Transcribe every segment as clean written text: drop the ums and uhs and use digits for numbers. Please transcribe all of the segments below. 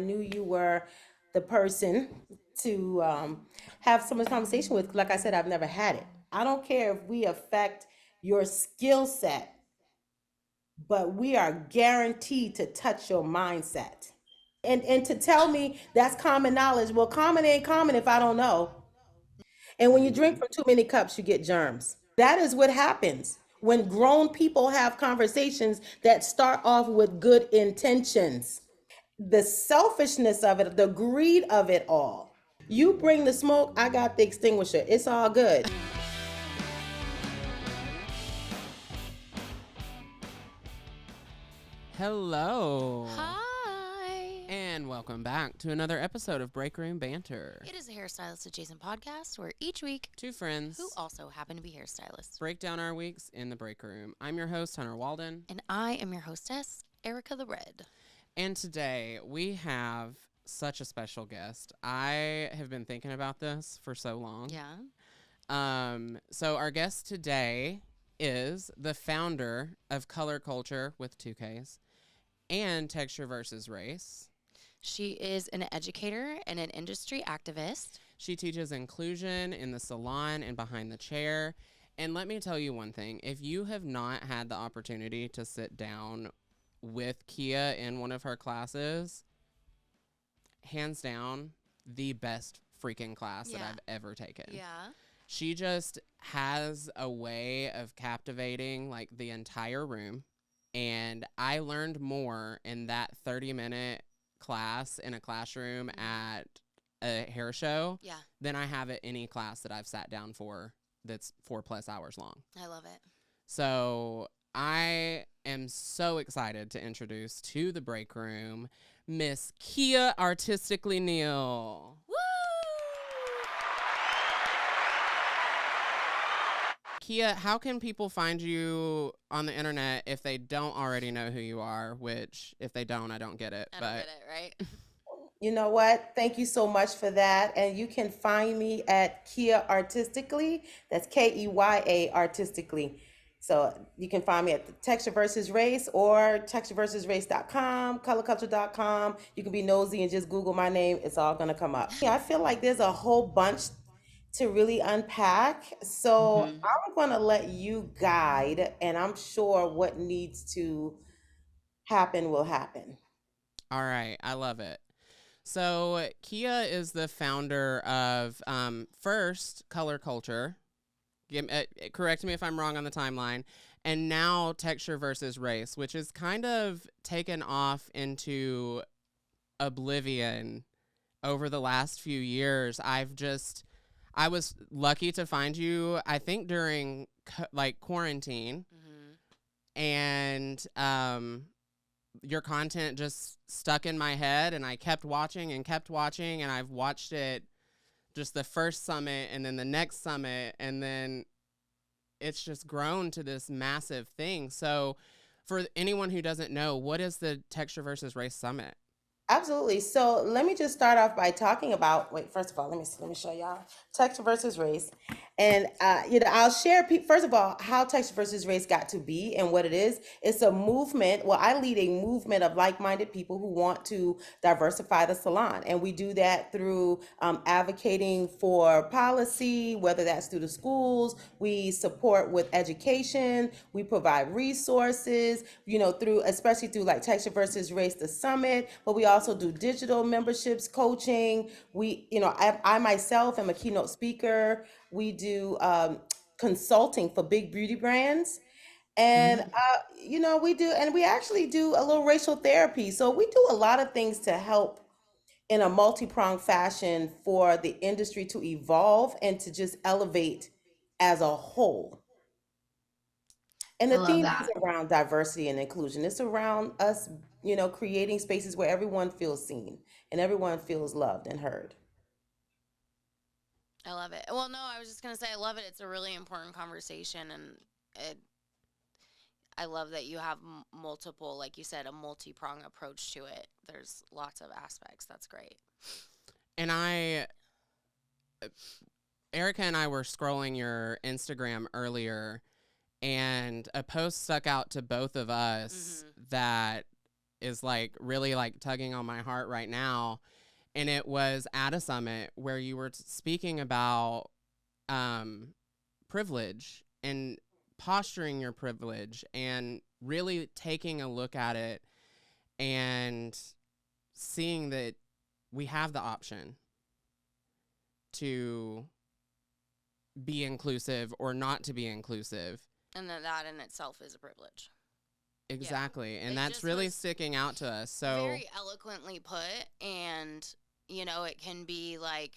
knew you were the person to have so much conversation with. Like I said, I've never had it. I don't care if we affect your skill set, but we are guaranteed to touch your mindset. And to tell me that's common knowledge, well, common ain't common if I don't know. And when you drink from too many cups, you get germs. That is what happens when grown people have conversations that start off with good intentions. The selfishness of it, the greed of it all. You bring the smoke, I got the extinguisher. It's all good. Hello. Hi. And welcome back to another episode of Breakroom Banter. It is a hairstylist adjacent podcast where each week Two friends who also happen to be hairstylists break down our weeks in the break room. I'm your host, Hunter Walden. and I am your hostess, Ericka the Red. And today we have such a special guest. I have been thinking about this for so long. Yeah. So our guest today is the founder of Kolor Kulture with 2Ks and Texture versus Race. She is an educator and an industry activist. She teaches inclusion in the salon and behind the chair. And let me tell you one thing. If you have not had the opportunity to sit down with Keya in one of her classes, hands down, the best freaking class that Yeah. I've ever taken. Yeah. She just has a way of captivating like the entire room. And I learned more in that 30-minute class in a classroom at a hair show Yeah. than I have at any class that I've sat down for that's 4+ hours long. I love it. So I am so excited to introduce to the break room Miss Keya Artistically Neal. Woo! Keya, how can people find you on the internet if they don't already know who you are? Which, if they don't, I don't get it. I don't get it, right? You know what? Thank you so much for that. And you can find me at Keya Artistically. That's Keya Artistically. So you can find me at the Texture versus Race or textureversusrace.com, colorculture.com. You can be nosy and just Google my name. It's all going to come up. Yeah, I feel like there's a whole bunch to really unpack. So I'm going to let you guide, and I'm sure what needs to happen will happen. All right, I love it. So Keya is the founder of first Kolor Kulture. Correct me if I'm wrong on the timeline. And now Texture versus Race, which is kind of taken off into oblivion over the last few years. I was lucky to find you, I think, during quarantine. And your content just stuck in my head, and I kept watching, and I've watched it just the first summit and then the next summit, and then it's just grown to this massive thing. So for anyone who doesn't know, what is the Texture versus Race Summit? Absolutely. So let me just start off by talking about, wait, first of all, let me show y'all texture versus race. And, I'll share, first of all, how texture versus race got to be and what it is. It's a movement. Well, I lead a movement of like-minded people who want to diversify the salon. And we do that through advocating for policy, whether that's through the schools. We support with education. We provide resources, especially through like texture versus race, the summit, but we also do digital memberships, coaching. I myself am a keynote speaker. We do consulting for big beauty brands. And, we actually do a little racial therapy. So we do a lot of things to help in a multi-pronged fashion for the industry to evolve and to just elevate as a whole. And I the love theme that. is around diversity and inclusion. It's around us, creating spaces where everyone feels seen and everyone feels loved and heard. I love it. Well, no, I was just going to say I love it. It's a really important conversation, and I love that you have multiple, like you said, a multi-prong approach to it. There's lots of aspects. That's great. And Ericka and I were scrolling your Instagram earlier, and a post stuck out to both of us that is like really like tugging on my heart right now. And it was at a summit where you were speaking about um, privilege and posturing your privilege and really taking a look at it and seeing that we have the option to be inclusive or not to be inclusive. And then that in itself is a privilege. Exactly. And It that's just really was sticking out to us. So very eloquently put, and it can be like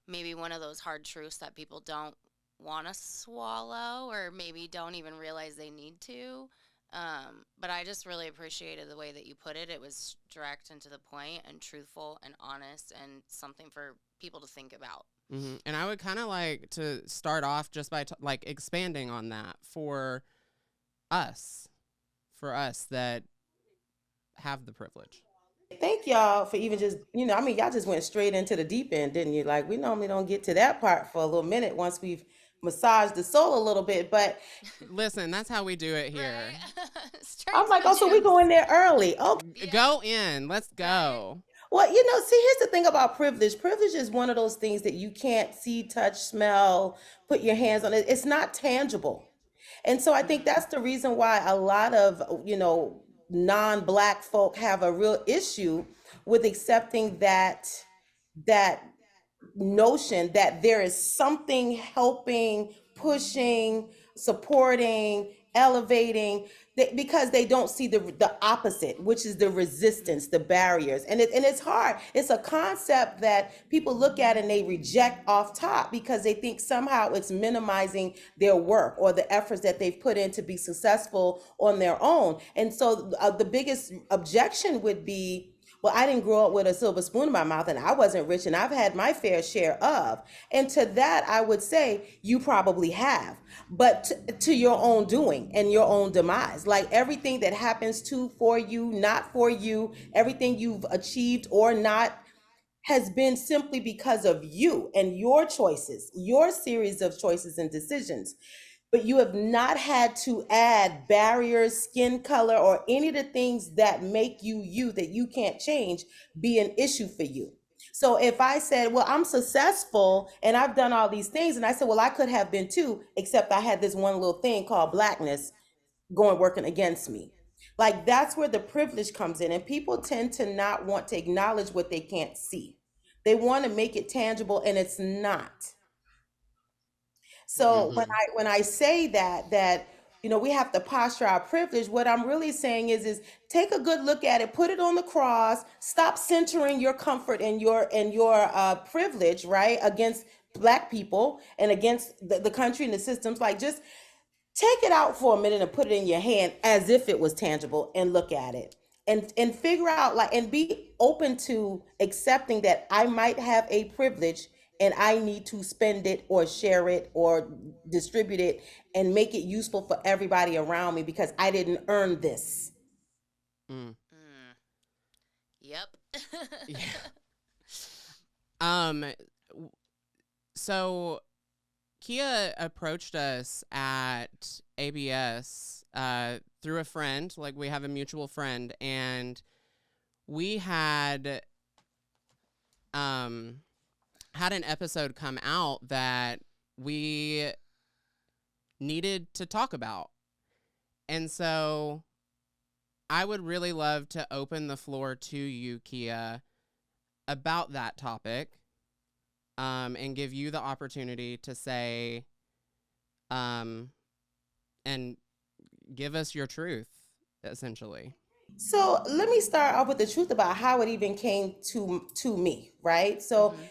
maybe one of those hard truths that people don't want to swallow, or maybe don't even realize they need to. But I just really appreciated the way that you put it. It was direct and to the point and truthful and honest, and something for people to think about. And I would kind of like to start off just by like expanding on that us, for us that have the privilege. Thank y'all for even just, I mean, y'all just went straight into the deep end, didn't you? Like, we normally don't get to that part for a little minute once we've massaged the soul a little bit. But Listen, that's how we do it here. Right? Straight I'm to like, the oh, so we juice. go in there early. Okay. Yeah. Go in. Let's go. Well, see, here's the thing about privilege. Privilege is one of those things that you can't see, touch, smell, put your hands on it. It's not tangible. And so I think that's the reason why a lot of, non-black folk have a real issue with accepting that notion that there is something helping, pushing, supporting, elevating, because they don't see the opposite, which is the resistance, the barriers. And it's hard. It's a concept that people look at and they reject off top because they think somehow it's minimizing their work or the efforts that they've put in to be successful on their own. And so the biggest objection would be, well, I didn't grow up with a silver spoon in my mouth and I wasn't rich and I've had my fair share of. And to that, I would say you probably have, but to your own doing and your own demise. Like everything that happens for you, not for you, everything you've achieved or not has been simply because of you and your choices, your series of choices and decisions. But you have not had to add barriers, skin color, or any of the things that make you you that you can't change be an issue for you. So if I said, well, I'm successful and I've done all these things, and I said, well, I could have been too, except I had this one little thing called blackness going working against me. Like that's where the privilege comes in. And people tend to not want to acknowledge what they can't see. They want to make it tangible, and it's not. So when Mm-hmm. I say that we have to posture our privilege, what I'm really saying is take a good look at it, put it on the cross, stop centering your comfort and your privilege, right, against black people and against the country and the systems. Like just take it out for a minute and put it in your hand as if it was tangible and look at it and figure out, like, and be open to accepting that I might have a privilege and I need to spend it or share it or distribute it and make it useful for everybody around me because I didn't earn this. Mm. Mm. Yep. Yeah. Um. So Keya approached us at ABS through a friend. Like we have a mutual friend, and we had an episode come out that we needed to talk about. And so I would really love to open the floor to you, Keya, about that topic, and give you the opportunity to say, and give us your truth, essentially. So let me start off with the truth about how it even came to me, right? So Hmm.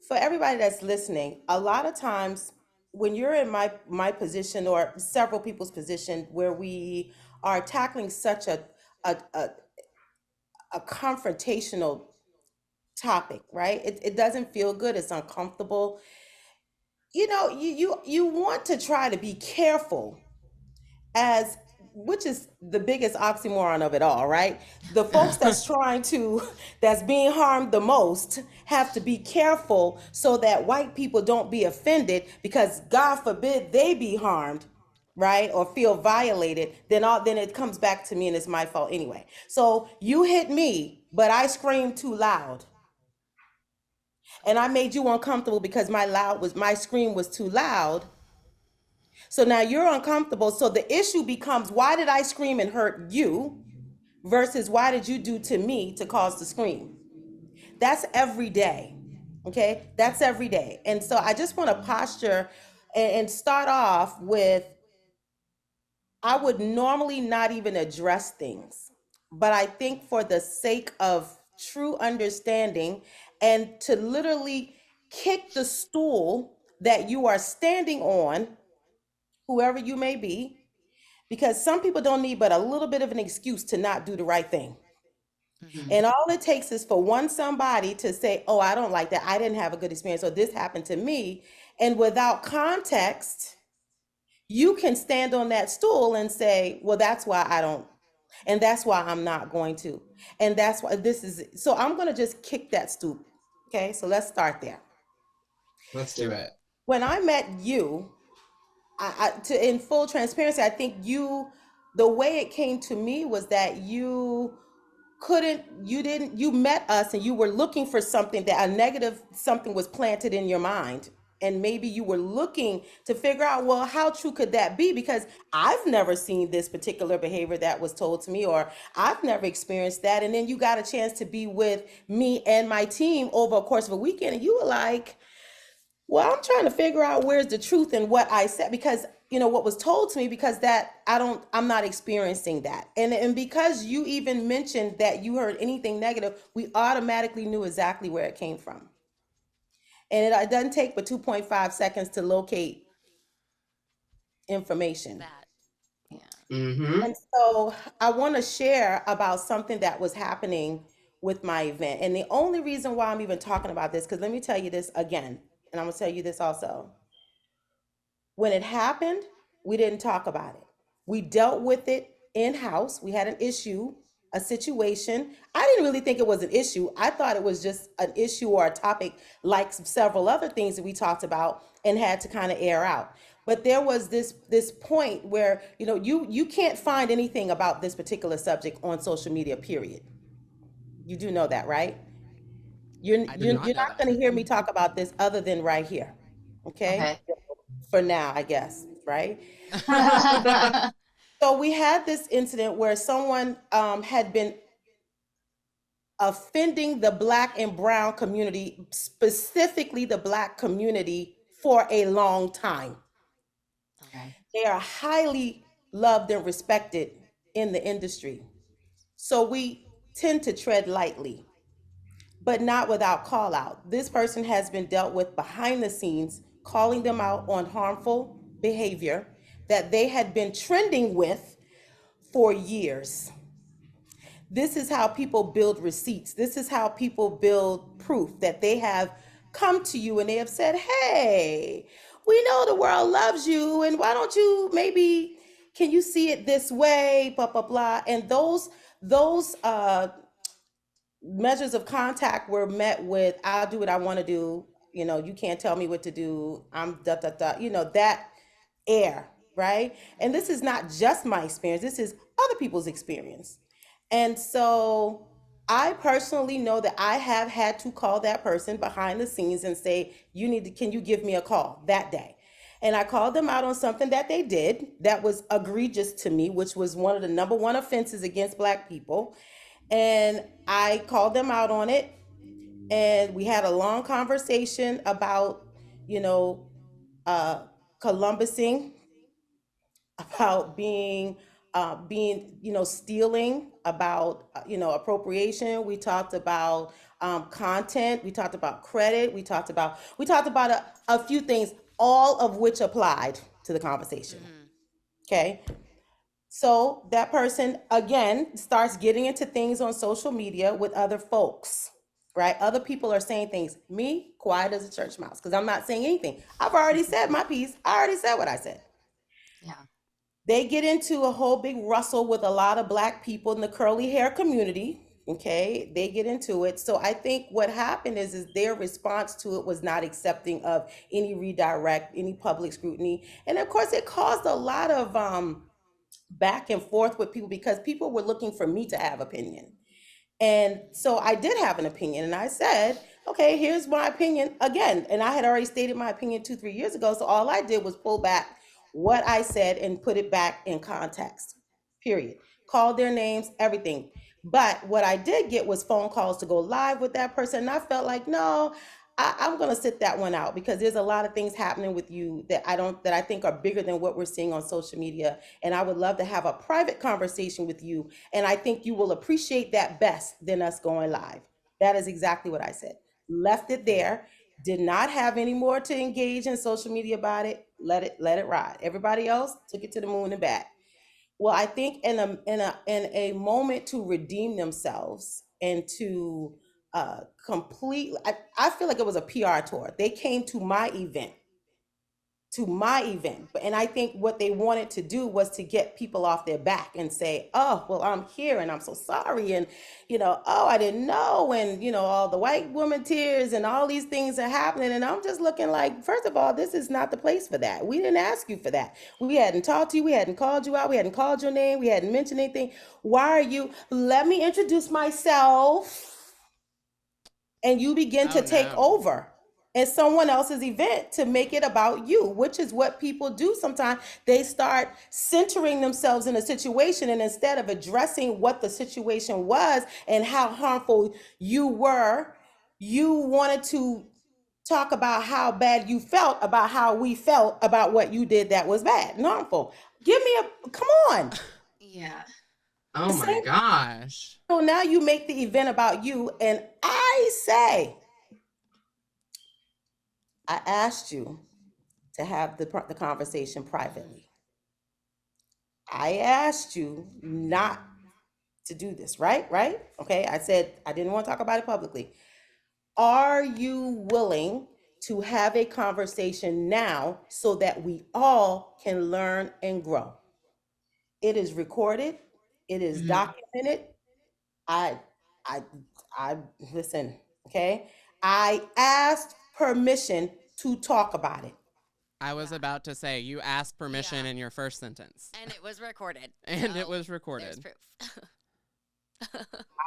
for everybody that's listening, a lot of times when you're in my position or several people's position where we are tackling such a, a, a confrontational topic, right? It doesn't feel good. It's uncomfortable. You want to try to be careful as, which is the biggest oxymoron of it all, right? The folks that's being harmed the most have to be careful so that white people don't be offended because God forbid they be harmed. right, or feel violated, then it comes back to me and it's my fault anyway. So you hit me, but I screamed too loud, and I made you uncomfortable because my scream was too loud. So now you're uncomfortable. So the issue becomes, why did I scream and hurt you versus why did you do to me to cause the scream? That's every day. Okay, that's every day. And so I just want to posture and start off with, I would normally not even address things, but I think for the sake of true understanding and to literally kick the stool that you are standing on, whoever you may be, because some people don't need but a little bit of an excuse to not do the right thing. Mm-hmm. And all it takes is for one somebody to say, "Oh, I don't like that. I didn't have a good experience, or this happened to me." And without context, you can stand on that stool and say, "Well, that's why I don't, and that's why I'm not going to. And that's why this is." So I'm going to just kick that stool. Okay, so let's start there. Let's do it. When I met you, in full transparency, I think the way it came to me was that you met us and you were looking for something, that a negative something was planted in your mind, and maybe you were looking to figure out, well, how true could that be, because I've never seen this particular behavior that was told to me, or I've never experienced that. And then you got a chance to be with me and my team over a course of a weekend, and you were like, well, I'm trying to figure out where's the truth in what I said, because what was told to me, because that I'm not experiencing that. And because you even mentioned that you heard anything negative, we automatically knew exactly where it came from. And it doesn't take but 2.5 seconds to locate information. That. Yeah. Mm-hmm. And so I want to share about something that was happening with my event. And the only reason why I'm even talking about this, because let me tell you this again, and I'm going to tell you this also. When it happened, we didn't talk about it. We dealt with it in house. We had an issue, a situation. I didn't really think it was an issue. I thought it was just an issue or a topic like several other things that we talked about and had to kind of air out. But there was this point where you can't find anything about this particular subject on social media. Period. You do know that, right? You're I did you're, not you're know not that. going to hear me talk about this other than right here. Okay, Okay. for now, I guess, right? So we had this incident where someone had been offending the Black and brown community, specifically the Black community, for a long time. Okay. They are highly loved and respected in the industry. So we tend to tread lightly, but not without call out. This person has been dealt with behind the scenes, calling them out on harmful behavior that they had been trending with for years. This is how people build receipts. This is how people build proof that they have come to you and they have said, "Hey, we know the world loves you, and why don't you maybe, can you see it this way, blah blah blah." And those measures of contact were met with, "I'll do what I want to do. You can't tell me what to do. I'm da da da." That air, right? And this is not just my experience. This is other people's experience. And so I personally know that I have had to call that person behind the scenes and say, can you give me a call that day? And I called them out on something that they did that was egregious to me, which was one of the number one offenses against Black people. And I called them out on it. And we had a long conversation about, you know, uh, Columbusing, about being stealing, about appropriation. We talked about content. We talked about credit. We talked about a few things, all of which applied to the conversation. Mm-hmm. Okay. So that person again starts getting into things on social media with other folks, right? Other people are saying things. Me, quiet as a church mouse, because I'm not saying anything. I've already said my piece. I already said what I said. Yeah. They get into a whole big rustle with a lot of Black people in the curly hair community. Okay, they get into it. So I think what happened is their response to it was not accepting of any redirect, any public scrutiny, and of course it caused a lot of back and forth with people because people were looking for me to have opinion. And so I did have an opinion, and I said, okay, here's my opinion again. And I had already stated my opinion 2, 3 years ago. So all I did was pull back what I said and put it back in context, period. Called their names, everything. But what I did get was phone calls to go live with that person. And I felt like, no, I'm going to sit that one out because there's a lot of things happening with you that that I think are bigger than what we're seeing on social media. And I would love to have a private conversation with you, and I think you will appreciate that best than us going live. That is exactly what I said. Left it there. Did not have any more to engage in social media about it. Let it ride. Everybody else took it to the moon and back. Well, I think in a moment to redeem themselves and to complete, I feel like it was a PR tour. They came to my event. And I think what they wanted to do was to get people off their back and say, oh, well, I'm here and I'm so sorry. And, oh, I didn't know. And, all the white woman tears and all these things are happening. And I'm just looking like, first of all, this is not the place for that. We didn't ask you for that. We hadn't talked to you. We hadn't called you out. We hadn't called your name. We hadn't mentioned anything. Why are you? Let me introduce myself, and you begin Oh to take no. over in someone else's event to make it about you, which is what people do sometimes. They start centering themselves in a situation, and instead of addressing what the situation was and how harmful you were, you wanted to talk about how bad you felt about how we felt about what you did that was bad and harmful. Give me a come on. Yeah. Oh The my same. gosh. So now you make the event about you, and I say, I asked you to have the conversation Mm-hmm. privately. I asked you not to do this, right? Right? Okay. I said I didn't want to talk about it publicly. Are you willing to have a conversation now so that we all can learn and grow? It is recorded, it is Mm-hmm. documented. I, I, I, listen, okay? I asked permission to talk about it. I was Yeah. about to say you asked permission Yeah. in your first sentence. And it was recorded. And it So was there's recorded. proof.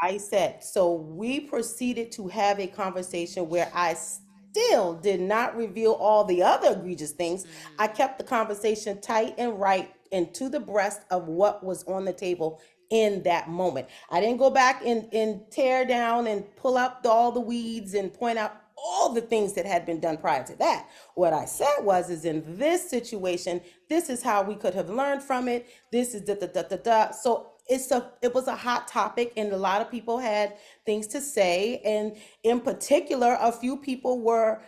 I said, so we proceeded to have a conversation where I still did not reveal all the other egregious things. I Mm-hmm. kept the conversation tight and right and to the breast of what was on the table in that moment. I didn't go back and tear down and pull up all the weeds and point out all the things that had been done prior to that. What I said was, is in this situation, this is how we could have learned from it. This is da da da da da. So it was a hot topic, and a lot of people had things to say. And in particular, a few people were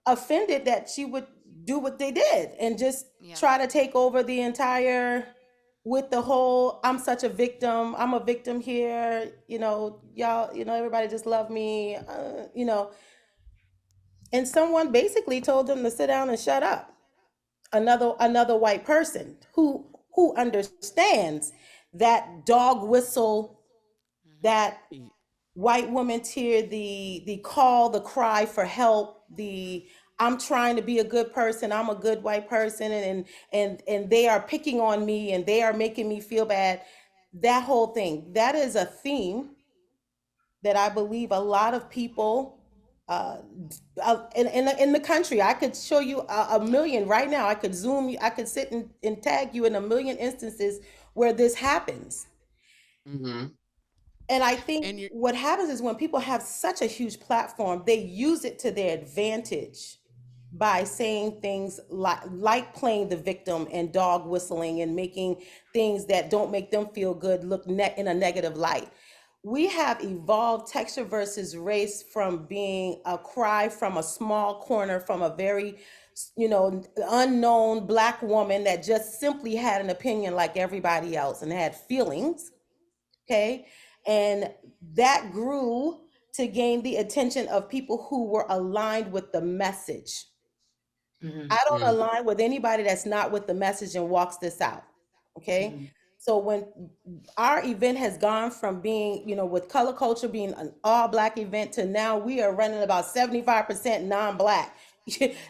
offended that she would do what they did and just Yeah. try to take over the entire with the whole I'm such a victim, I'm a victim here, y'all, everybody just love me, and someone basically told them to sit down and shut up. Another white person who understands that dog whistle, Mm-hmm. that white woman tear, the call, the cry for help, the I'm trying to be a good person, I'm a good white person, and they are picking on me and they are making me feel bad. That whole thing, that is a theme that I believe a lot of people uh, in the country. I could show you a Yeah. million right now. I could zoom you. I could sit and tag you in a million instances where this happens. Mm-hmm. And I think And you what happens is when people have such a huge platform, they use it to their advantage by saying things like playing the victim and dog whistling and making things that don't make them feel good look in a negative light. We have evolved texture versus race from being a cry from a small corner from a very unknown black woman that just simply had an opinion like everybody else and had feelings. Okay. And that grew to gain the attention of people who were aligned with the message. I don't Mm-hmm. align with anybody that's not with the message and walks this out. Okay. So when our event has gone from being, with color culture being an all black event to now we are running about 75% non-black.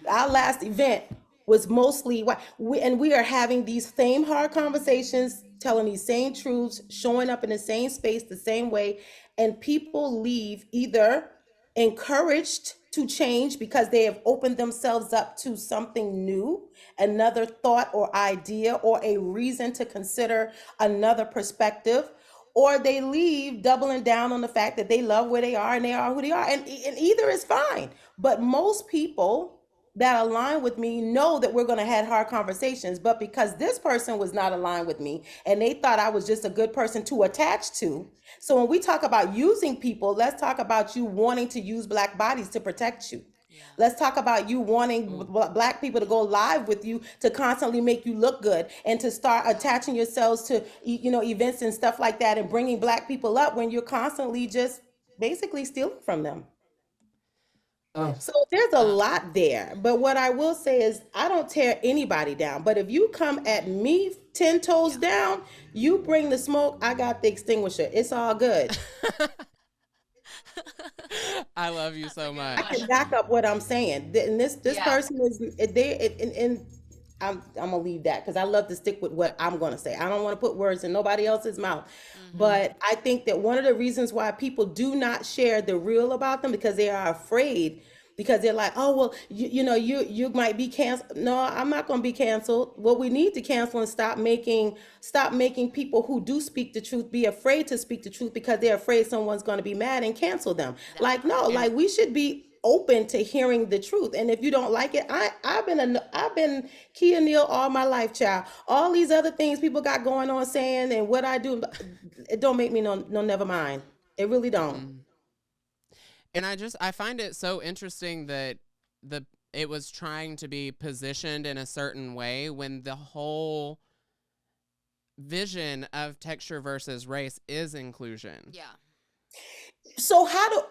Our last event was mostly white. And we are having these same hard conversations, telling these same truths, showing up in the same space the same way. And people leave either encouraged to change because they have opened themselves up to something new, another thought or idea, or a reason to consider another perspective, or they leave doubling down on the fact that they love where they are and they are who they are. And either is fine. But most people that align with me know that we're going to have hard conversations. But because this person was not aligned with me and they thought I was just a good person to attach to. So when we talk about using people, let's talk about you wanting to use black bodies to protect you. Yeah. Let's talk about you wanting black people to go live with you to constantly make you look good and to start attaching yourselves to, events and stuff like that and bringing black people up when you're constantly just basically stealing from them. Oh, So there's a Uh, lot there. But what I will say is I don't tear anybody down. But if you come at me 10 toes Yeah. down, you bring the smoke, I got the extinguisher. It's all good. I love you That's a so good I one. can much. back up what I'm saying. And this Yeah. person is they and I'm gonna leave that because I love to stick with what I'm gonna say. I don't want to put words in nobody else's mouth. Mhm. But I think that one of the reasons why people do not share the real about them because they are afraid because they're like, oh well, you might be canceled. No, I'm not gonna be canceled. What we need to cancel and stop making people who do speak the truth be afraid to speak the truth because they're afraid someone's gonna be mad and cancel them. That Like part. no, And like we should be open to hearing the truth. And if you don't like it, I've been Keya Neal all my life, child. All these other things people got going on saying and what I do, it don't make me no never mind. It really don't. mm, and I find it so interesting that the it was trying to be positioned in a certain way when the whole vision of texture versus race is inclusion. Yeah. So how do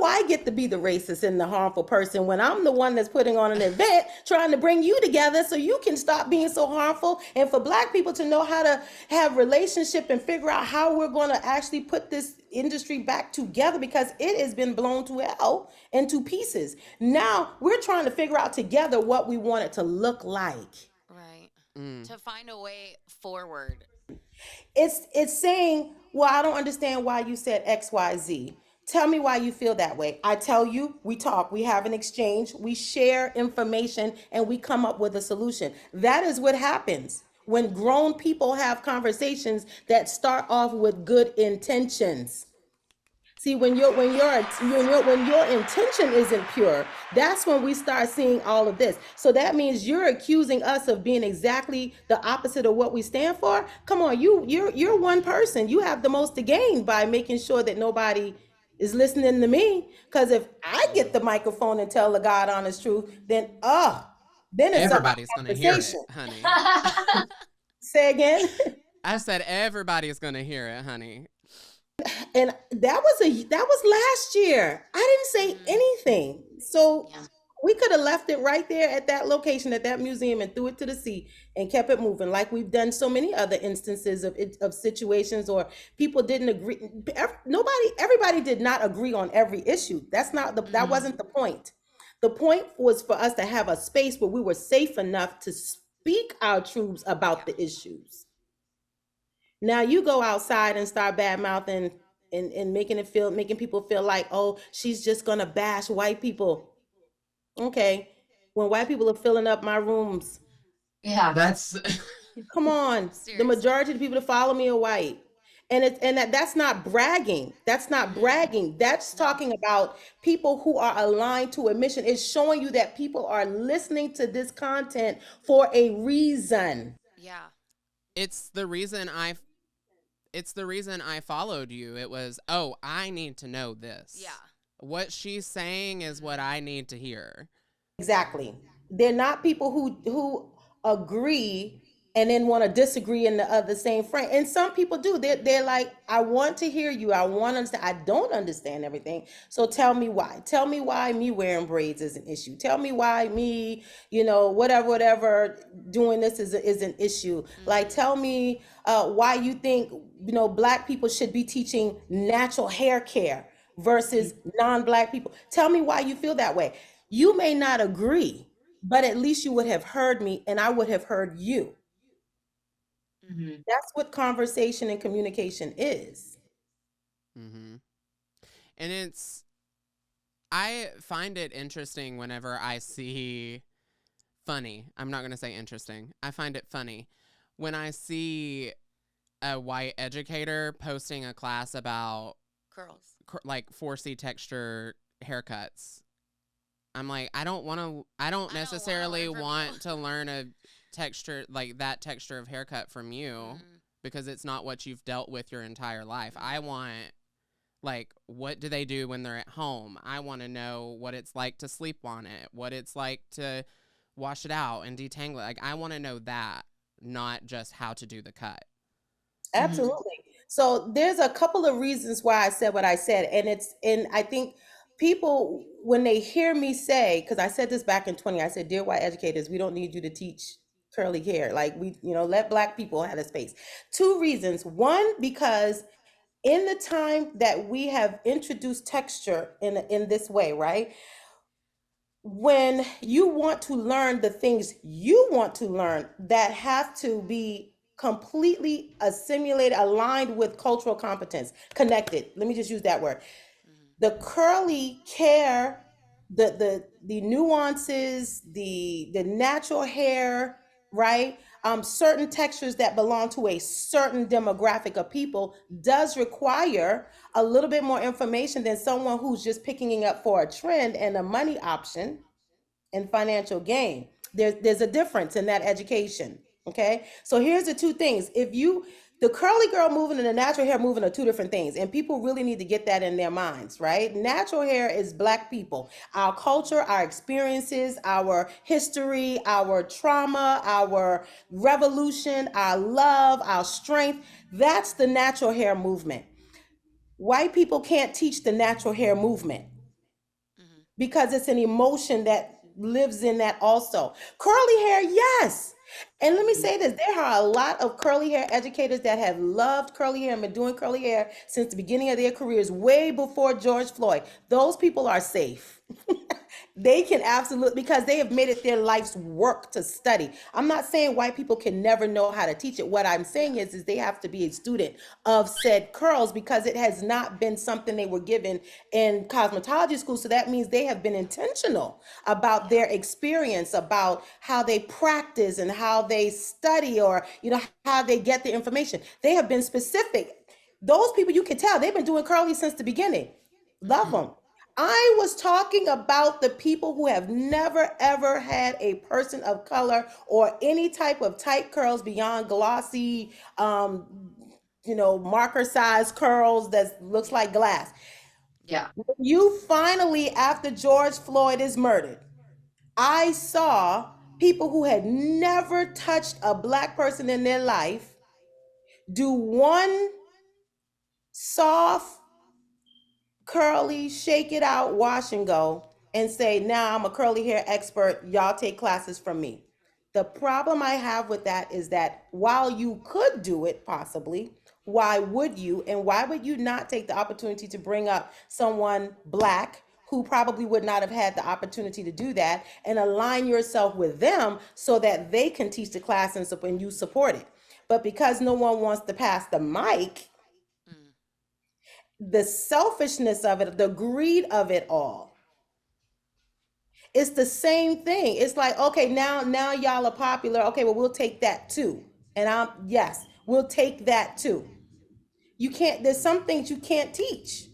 I get to be the racist and the harmful person when I'm the one that's putting on an event trying to bring you together so you can stop being so harmful and for black people to know how to have relationship and figure out how we're going to actually put this industry back together because it has been blown to hell and to pieces. Now we're trying to figure out together what we want it to look like. Right. Mm. To find a way forward. It's saying, well, I don't understand why you said XYZ. Tell me why you feel that way. I tell you, we talk, we have an exchange, we share information, and we come up with a solution. That is what happens when grown people have conversations that start off with good intentions. See, when your intention isn't pure, that's when we start seeing all of this. So that means you're accusing us of being exactly the opposite of what we stand for. Come on, you're one person. You have the most to gain by making sure that nobody is listening to me. Because if I get the microphone and tell the God honest truth, then it's up Everybody's for gonna hear it, conversation. honey. Say again. I said everybody's gonna hear it, honey. And that was last year. I didn't say Mhm. anything. So Yeah. we could have left it right there at that location at that museum and threw it to the sea and kept it moving like we've done so many other instances of situations or people didn't agree. Everybody did not agree on every issue. That Mhm. wasn't the point. The point was for us to have a space where we were safe enough to speak our truths about Yeah. the issues. Now you go outside and start bad mouthing and making people feel like, oh, she's just gonna bash white people. Okay. When white people are filling up my rooms, yeah, that's come on. The Seriously. majority of the people that follow me are white. That's not bragging. That's not Mhm. bragging. That's No. talking about people who are aligned to a mission. It's showing you that people are listening to this content for a reason. Yeah. It's the reason I followed you. It was, oh, I need to know Yeah. this. What she's saying is what Mhm. I need to hear. Exactly. They're not people who agree and then want to disagree in the same frame. And some people do. They're like, I want to hear you. I want to understand. I don't understand everything. So tell me why. Tell me why me wearing braids is an issue. Tell me why me, whatever, doing this is an issue. Like, Mhm. tell me why you think, black people should be teaching natural hair care versus non-black people. Tell me why you feel that way. You may not agree, but at least you would have heard me and I would have heard you. Mhm. Mhm. That's what conversation and communication is. Mm-hmm. And I find it interesting whenever I see funny. I'm not going to say interesting. I find it funny when I see a white educator posting a class about Curls. like 4C texture haircuts. I'm like, I don't I don't want to necessarily learn from you. want to learn a texture like that texture of haircut from you Mhm. because it's not what you've dealt with your entire life. I Mhm. want like what do they do when they're at home? I want to know what it's like to sleep on it, what it's like to wash it out and detangle it. Like I want to know that, not just how to do the cut. Mhm. Mhm. Absolutely. So there's a couple of reasons why I said what I said. And I think people, when they hear me say, because I said this back in 20, I said, dear white educators, we don't need you to teach curly hair. Like let black people have a space. Two reasons. One, because in the time that we have introduced texture in this way, right? When you want to learn the things you want to learn that have to be completely assimilated, aligned with cultural competence, connected. Let me just use that word. Mhm. The curly care, the nuances, the natural hair, right? Certain textures that belong to a certain demographic of people does require a little bit more information than someone who's just picking it up for a trend and a money option and financial gain. There's a difference in that education. Okay. So here's the two things. The curly girl movement and the natural hair movement are two different things. And people really need to get that in their minds, right? Natural hair is black people, our culture, our experiences, our history, our trauma, our revolution, our love, our strength. That's the natural hair movement. White people can't teach the natural hair movement Mhm. because it's an emotion that lives in that also. Curly hair, yes. And let me Mhm. say this, there are a lot of curly hair educators that have loved curly hair and been doing curly hair since the beginning of their careers, way before George Floyd. Those people are safe. They can absolutely, because they have made it their life's work to study. I'm not saying white people can never know how to teach it. What I'm Yeah. saying is they have to be a student of said curls because it has not been something they were given in cosmetology school. So that means they have been intentional about Yeah. their experience, about how they practice and how they study, or how they get the information. They have been specific. Those people, you can tell they've been doing curly since the beginning. Love Mhm. them. I was talking about the people who have never ever had a person of color or any type of tight curls beyond glossy, marker size curls that looks Yeah. like glass. Yeah. You finally, after George Floyd is murdered, I saw people who had never touched a black person in their life do one soft curly, shake it out, wash and go, and say, now I'm a curly hair expert. Y'all take classes from me. The problem I have with that is that while you could do it possibly, why would you? And why would you not take the opportunity to bring up someone black who probably would not have had the opportunity to do that and align yourself with them so that they can teach the class and you support it? But because no one wants to pass the mic, Mhm. the selfishness of it, the greed of it all. It's the same thing. It's like, okay, now y'all are popular. Okay, well, we'll take that too. And yes, we'll take that too. You can't, there's some things you can't teach.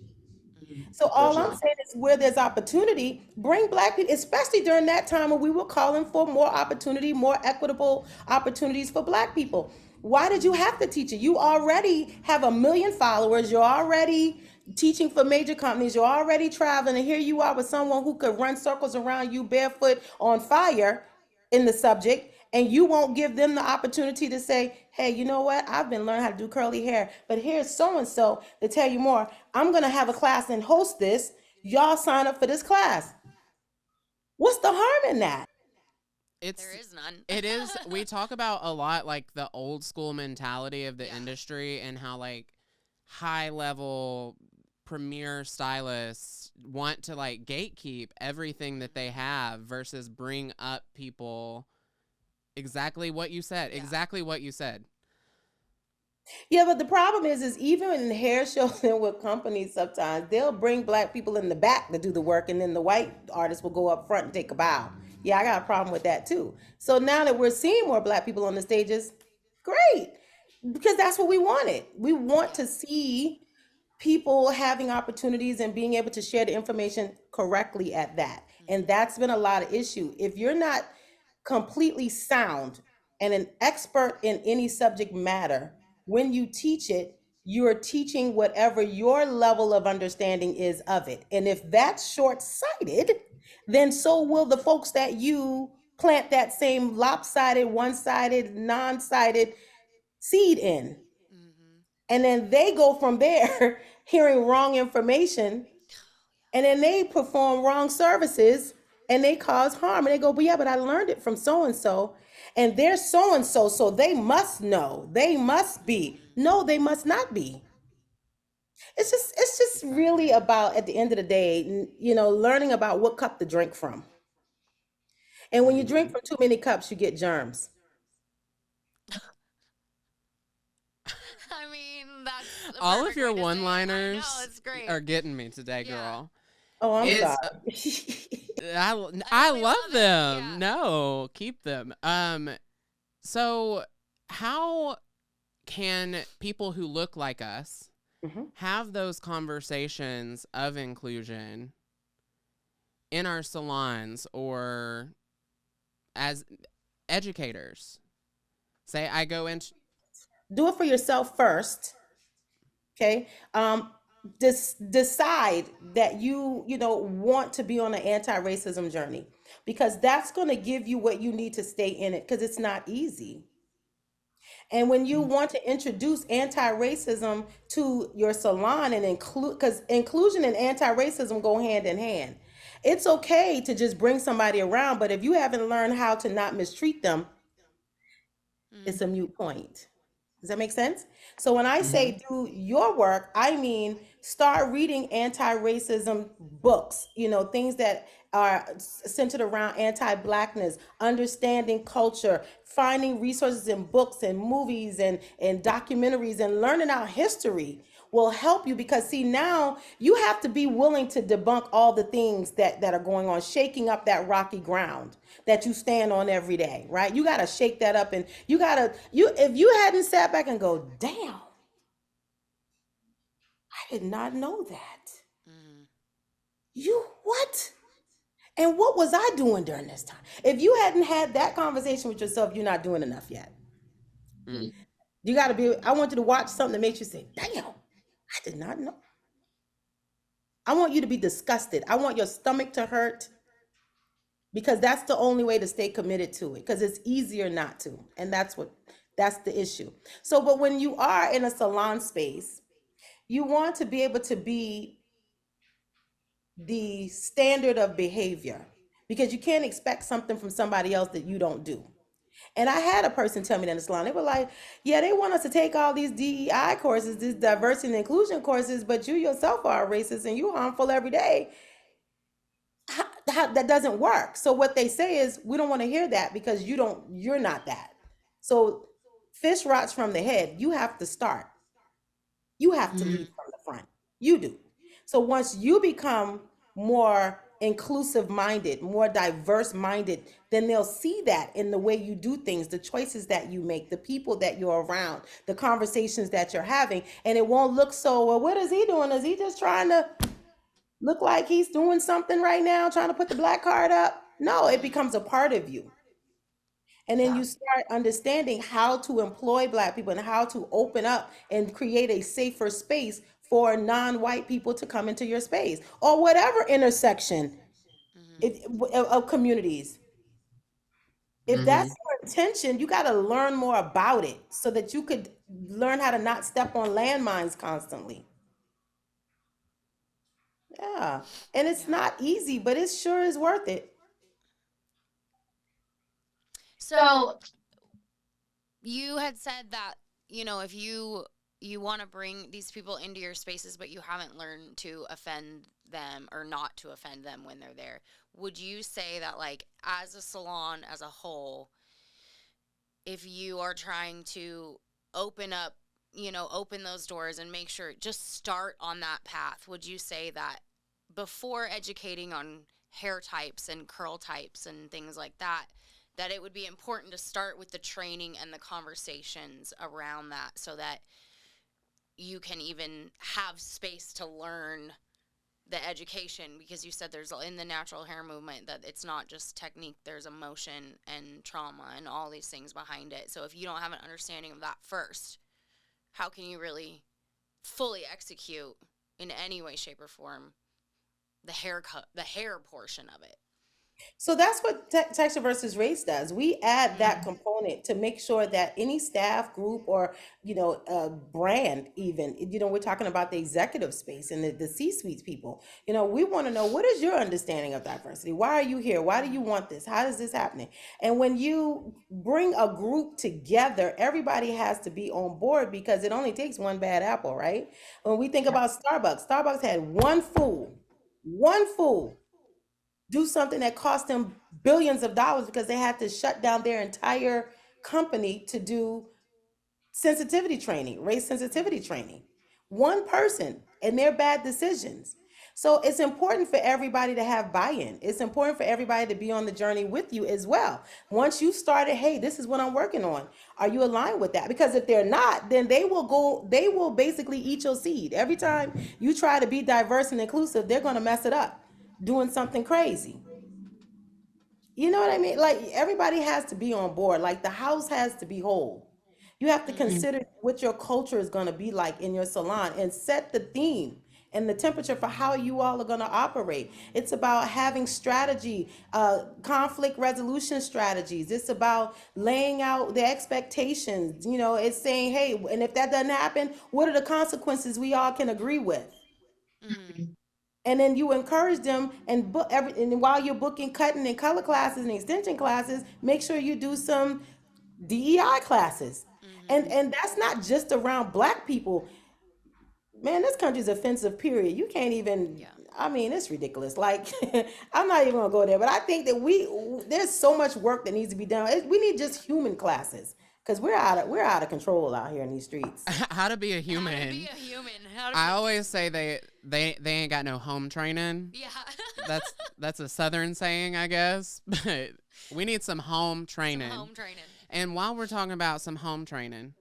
Mhm. So all I'm Unfortunately. saying is where there's opportunity, bring black people, especially during that time when we were calling for more opportunity, more equitable opportunities for black people. Why did you have to teach it? You already have a million followers. You're already teaching for major companies. You're already traveling. And here you are with someone who could run circles around you barefoot on fire in the subject. And you won't give them the opportunity to say, hey, you know what? I've been learning how to do curly hair, but here's so and so to tell you more. I'm going to have a class and host this. Y'all sign up for this class. What's the harm in that? There It's is none. it is we talk about a lot like the old school mentality of the Yeah. industry and how like high level premier stylists want to like gatekeep everything that they have versus bring up people exactly what you said. Yeah. Exactly what you said. Yeah, but the problem is even in hair shows and with companies, sometimes they'll bring black people in the back to do the work, and then the white artists will go up front and take a bow. Yeah, I got a problem with that too. So now that we're seeing more black people on the stages, great, because that's what we wanted. We want Yeah. to see people having opportunities and being able to share the information correctly at that. And Mhm. that's been a lot of issue. If you're not completely sound and an expert in any subject matter, when you teach it, you're teaching whatever your level of understanding is of it. And if that's short-sighted, then so will the folks that you plant that same lopsided, one-sided, non-sided seed in. Mhm. And then they go from there hearing wrong information, and then they perform wrong services and they cause harm. And they go, but yeah, but I learned it from so and they're so and so, so they must know, they must be. Mhm. No, they must not be. It's just really about, at the end of the day, learning about what cup to drink from. And when you drink Mhm. from too many cups, you get germs. I mean, that's a All of perfect your way to say it. I know, one-liners it's great. are getting me today, Yeah. girl. Oh, I'm It's sorry. And I we love love it. them. Yeah. No, keep them. So how can people who look like us Mhm. have those conversations of inclusion in our salons or as educators? Say I go in. Do it for yourself first. Okay. Decide that you want to be on an anti-racism journey, because that's going to give you what you need to stay in it, because it's not easy. And when you want to introduce anti-racism to your salon and include, because inclusion and anti-racism go hand in hand. It's okay to just bring somebody around, but if you haven't learned how to not mistreat them, it's a Mhm. mute point. Does that make sense? So when I Mhm. say do your work, I mean start reading anti-racism books, things that are centered around anti-blackness, understanding culture, finding resources in books and movies and documentaries, and learning our history will help you, because see, now you have to be willing to debunk all the things that are going on, shaking up that rocky ground that you stand on every day, right? You got to shake that up, and you if you hadn't sat back and go, damn, I did not know that. Mhm. You what? And what was I doing during this time? If you hadn't had that conversation with yourself, you're not doing enough yet. Mm, You got to be, I want you to watch something that makes you say, damn, I did not know. I want you to be disgusted. I want your stomach to hurt, because that's the only way to stay committed to it, because it's easier not to. And that's the issue. So, but when you are in a salon space, you want to be able to be the standard of behavior, because you can't expect something from somebody else that you don't do. And I had a person tell me that in the salon. They were like, yeah, they want us to take all these DEI courses, these diversity and inclusion courses, but you yourself are a racist and you're harmful every day. That doesn't work. So what they say is, we don't want to hear that, because you're not that. So fish rots from the head. You have to start. You have to lead Mhm. from the front. You do. So once you become more inclusive minded, more diverse minded, then they'll see that in the way you do things, the choices that you make, the people that you're around, the conversations that you're having. And it won't look so, well, what is he doing? Is he just trying to look like he's doing something right now, trying to put the black card up? No, it Mhm. becomes a part of you. And then Yeah. you start understanding how to employ black people and how to open up and create a safer space for non-white people to come into your space, or whatever intersection Mhm. of communities. If that's Mhm. attention, you got to learn more about it so that you could learn how to not step on landmines constantly. Yeah. And it's Yeah. not easy, but it sure is worth it. So you had said that, if you want to bring these people into your spaces but you haven't learned to offend them or not to offend them when they're there, would you say that, like, as a salon as a whole, if you are trying to open up, open those doors and make sure, just start on that path, would you say that before educating on hair types and curl types and things like that, that it would be important to start with the training and the conversations around that so that you can even have space to learn the education? Because you said there's, in the natural hair movement, that it's not just technique, there's emotion and trauma and all these things behind it. So if you don't have an understanding of that first, how can you really fully execute in any way, shape, or form the hair portion of it? So that's what texture versus race does. We add that Mm-hmm. component to make sure that any staff group or brand, even we're talking about the executive space and the C-suite people. We want to know, what is your understanding of diversity? Why are you here? Why do you want this? How is this happening? And when you bring a group together, everybody has to be on board because it only takes one bad apple, right? When we think Yeah. about Starbucks had one fool do something that cost them billions of dollars because they had to shut down their entire company to do sensitivity training, race sensitivity training. One person and their bad decisions. So it's important for everybody to have buy-in. It's important for everybody to be on the journey with you as well. Once you started, hey, this is what I'm working on. Are you aligned with that? Because if they're not, then they will basically eat your seed. Every time you try to be diverse and inclusive, they're going to mess it up doing something crazy. You know what I mean? Like, everybody has to be on board. Like, the house has to be whole. You have to Mm-hmm. Mhm. consider what your culture is going to be like in your salon and set the theme and the temperature for how you all are going to operate. It's about having strategy, conflict resolution strategies. It's about laying out the expectations. It's saying, hey, and if that doesn't happen, what are the consequences we all can agree with? Mm-hmm. Mhm. And then you encourage them and book and while you're booking cutting and color classes and extension classes, make sure you do some DEI classes. and Mm-hmm. and that's not just around Black people. Man, this country's offensive, period. You can't even, Yeah. I mean, it's ridiculous. Like, I'm not even gonna go there, but I think that there's so much work that needs to be done. We need just human classes because we're out of control out here in these streets. How to be a How to be human. a human. How to I be. always say they ain't got no home training. Yeah. That's a southern saying, I guess. But we need some home Some training. home training. And while we're talking about some home training,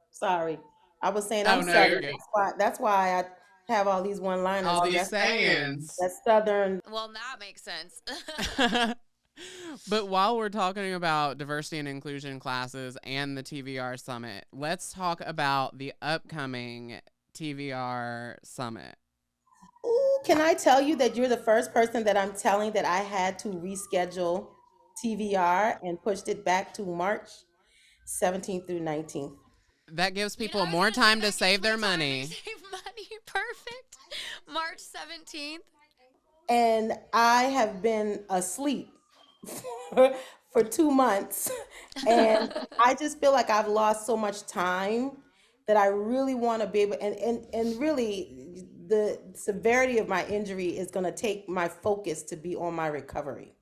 Sorry, I was saying oh I'm no, you're Southern. good. That's why I have all these one-liners All because these that's sayings. that's Southern. Well, that makes sense. But while we're talking about diversity and inclusion classes and the TVR summit, let's talk about the upcoming TVR summit. Ooh, can I tell you that you're the first person that I'm telling that I had to reschedule TVR and pushed it back to March 17th through 19th. That gives You know, people I was more gonna say time to that gives save me their time to money. save money. Perfect. March 17th. And I have been asleep for, for 2 months. And I just feel like I've lost so much time that I really want to be able, and really the severity of my injury is going to take my focus to be on my recovery.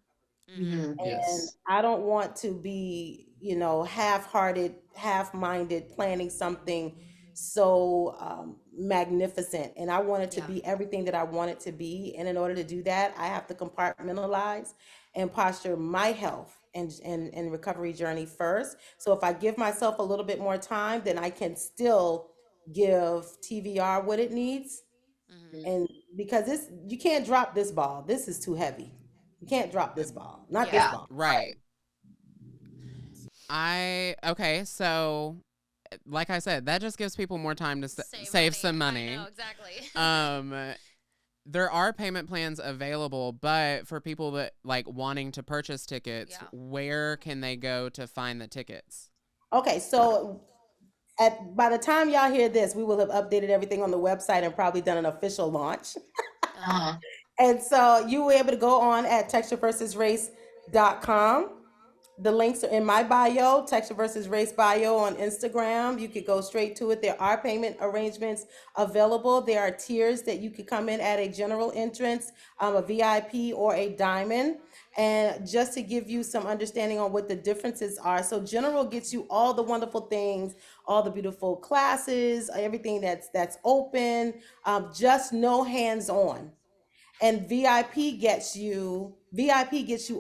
Mm-hmm. Mhm. And Yes. I don't want to be, half-hearted, half-minded, planning something so magnificent. And I want it to Yeah. be everything that I want it to be. And in order to do that, I have to compartmentalize and posture my health and recovery journey first. So if I give myself a little bit more time, then I can still give TVR what it needs. Mm-hmm. Mhm. And because you can't drop this ball. This is too heavy. You can't drop this ball. Not this Yeah. Yeah. ball. Right. Okay, so like I said, that just gives people more time to Save save money. some I know money. exactly. Um there are payment plans available, but for people that like wanting to purchase tickets, Yeah. where can they go to find the tickets? Okay, so by the time y'all hear this, we will have updated everything on the website and probably done an official launch. Uh-huh. And so you will be able to go on at textureversusrace.com. The links are in my bio, Texture versus Race bio on Instagram. You could go straight to it. There are payment arrangements available. There are tiers that you could come in at: a general entrance, a VIP, or a diamond. And just to give you some understanding on what the differences are. So general gets you all the wonderful things, all the beautiful classes, everything that's open, just no hands-on. And VIP gets you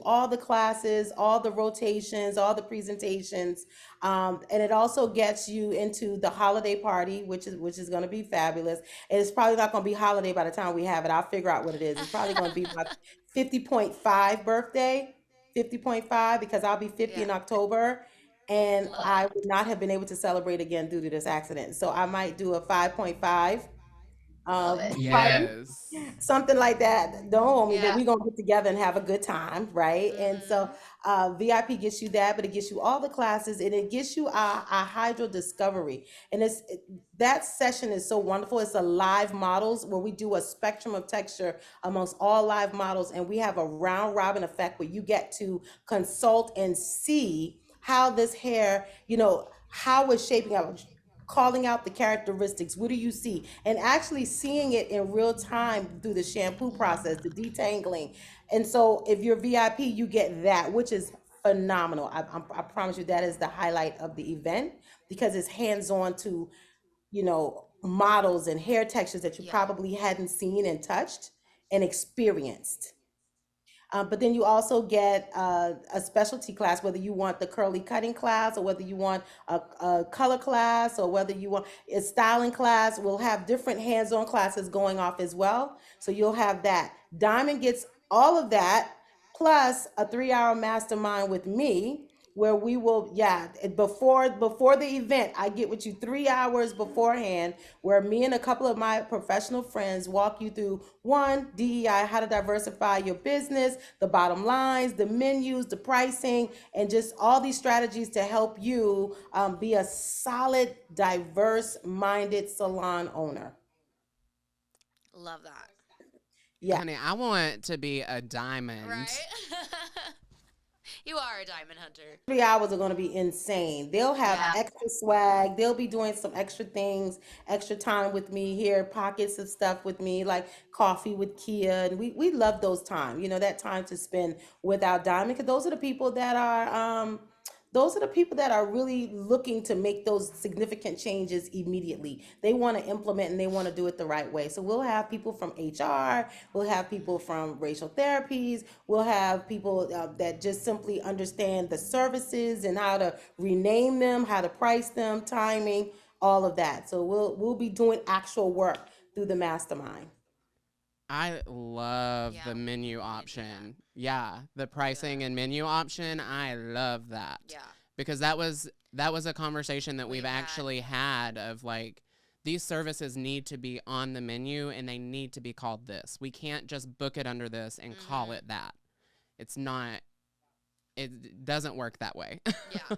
all the classes, all the rotations, all the presentations, and it also gets you into the holiday party, which is going to be fabulous. And it's probably not going to be holiday by the time we have it. I'll figure out what it is. It's probably going to be my 50.5 birthday, 50.5, because I'll be 50 Yeah. in October. And Love I it. would not have been able to celebrate again due to this accident. So I might do a 5.5 Love it. party, Yes. something like that. Don't hold me, but Yeah. we're gonna get together and have a good time, right? And so Mhm. VIP gets you that, but it gets you all the classes, and it gets you a hydro discovery. And that session is so wonderful. It's a live models where we do a spectrum of texture amongst all live models, and we have a round robin effect where you get to consult and see how this hair, how it's shaping up, calling out the characteristics. What do you see? And actually seeing it in real time through the shampoo process, the detangling. And so if you're VIP, you get that, which is phenomenal. I promise you that is the highlight of the event, because it's hands-on to, models and hair textures that you Yeah. probably hadn't seen and touched and experienced. But then you also get a specialty class, whether you want the curly cutting class, or whether you want a color class, or whether you want a styling class. We'll have different hands-on classes going off as well. So you'll have that. Diamond gets all of that, plus a 3-hour mastermind with me, where we will, before the event, I get with you 3 hours beforehand, where me and a couple of my professional friends walk you through, one, DEI, how to diversify your business, the bottom lines, the menus, the pricing, and just all these strategies to help you be a solid, diverse minded salon owner. Love that. Yeah. Honey, I want to be a diamond. Right? You are a diamond hunter. 3 hours are going to be insane. They'll have Yeah. extra swag. They'll be doing some extra things, extra time with me here, pockets of stuff with me, like coffee with Kia. And we love those time, that time to spend with our diamond, because those are the people that are really looking to make those significant changes immediately. They want to implement, and they want to do it the right way. So we'll have people from HR, we'll have people from racial therapies, we'll have people that just simply understand the services and how to rename them, how to price them, timing, all of that. So we'll be doing actual work through the mastermind. I love Yeah. the menu We need to do that. option. Yeah, the Do pricing that. and menu option. I love that. Yeah. Because that was a conversation that we've We've had. actually had of like these services need to be on the menu and they need to be called this. We can't just book it under this and call Mhm. it that. It's not it doesn't work that way. Yeah.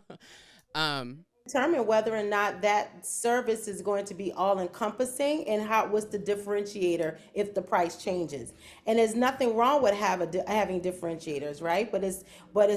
um Determine whether or not that service is going to be all encompassing, and what's the differentiator if the price changes. And there's nothing wrong with having differentiators, right? But it's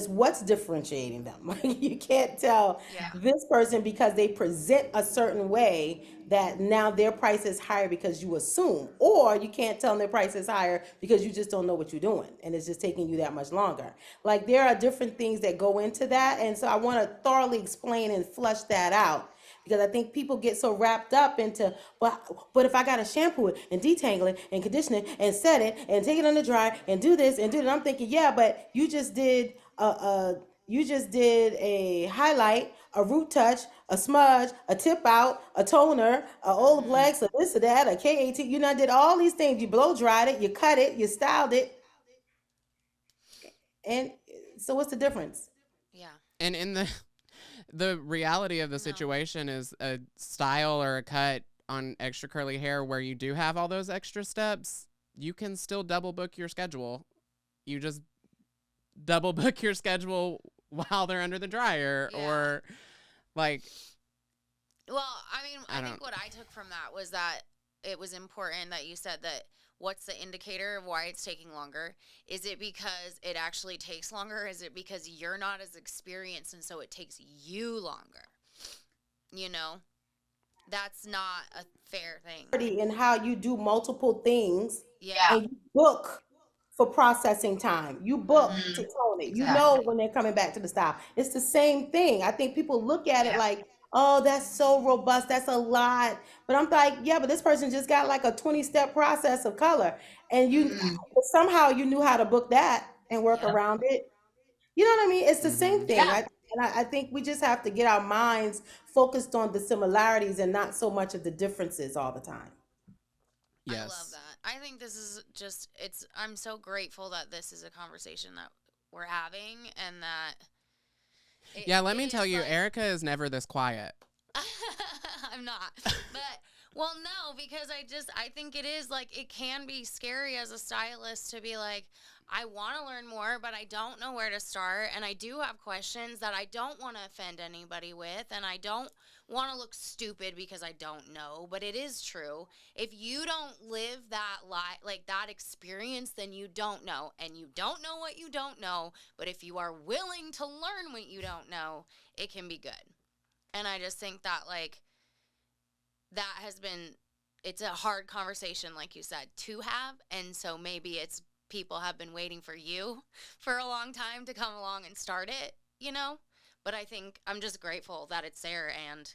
what's differentiating them. You can't tell Yeah. this person, because they present a certain way, that now their price is higher because you assume, or you can't tell them their price is higher because you just don't know what you're doing, and it's just taking you that much longer. Like, there are different things that go into that, and so I want to thoroughly explain and flush that out, because I think people get so wrapped up into, but if I gotta shampoo it and detangle it and condition it and set it and take it on the dry and do this and do that, I'm thinking, yeah, but you just did a highlight, a root touch, a smudge, a tip out, a toner, a Mhm. Olaplex, a this or that, a K18. You done did all these things. You blow dried it, you cut it, you styled it, and so what's the difference? Yeah. and in the reality of the No. situation is a style or a cut on extra curly hair where you do have all those extra steps. you can still double book your schedule. You just double book your schedule while they're under the dryer, Yeah. or like, Well, I mean, I I don't. think what I took from that was that it was important that you said that what's the indicator of why it's taking longer? Is it because it actually takes longer? Is it because you're not as experienced and so it takes you longer? You know, that's not a fair thing. In how you do multiple things Yeah. and you book for processing time. You book Mm-hmm. to tone it. You know Exactly. when they're coming back to the style. It's the same thing. I think people look at it Yeah. like, oh, that's so robust. That's a lot. But I'm like, yeah, but this person just got like a 20-step process of color. And you Mm-hmm. Mm-hmm. somehow you knew how to book that and work Yep. around it. You know what I mean? It's the same Mm-hmm. thing. Yeah. I think we just have to get our minds focused on the similarities and not so much of the differences all the time. I love Yes. that. I think this is just, I'm so grateful that this is a conversation that we're having and that Yeah, let it me tell is you, like, Ericka is never this quiet. I'm not. But well, no, because I think it is like it can be scary as a stylist to be like, I want to learn more, but I don't know where to start, and I do have questions that I don't want to offend anybody with, and I don't want to look stupid because I don't know, but it is true. If you don't live that like that experience, then you don't know, and you don't know what you don't know, but if you are willing to learn what you don't know, it can be good. And I just think that like that has been it's a hard conversation like you said to have, and so maybe it's people have been waiting for you for a long time to come along and start it. But I think I'm just grateful that it's there, and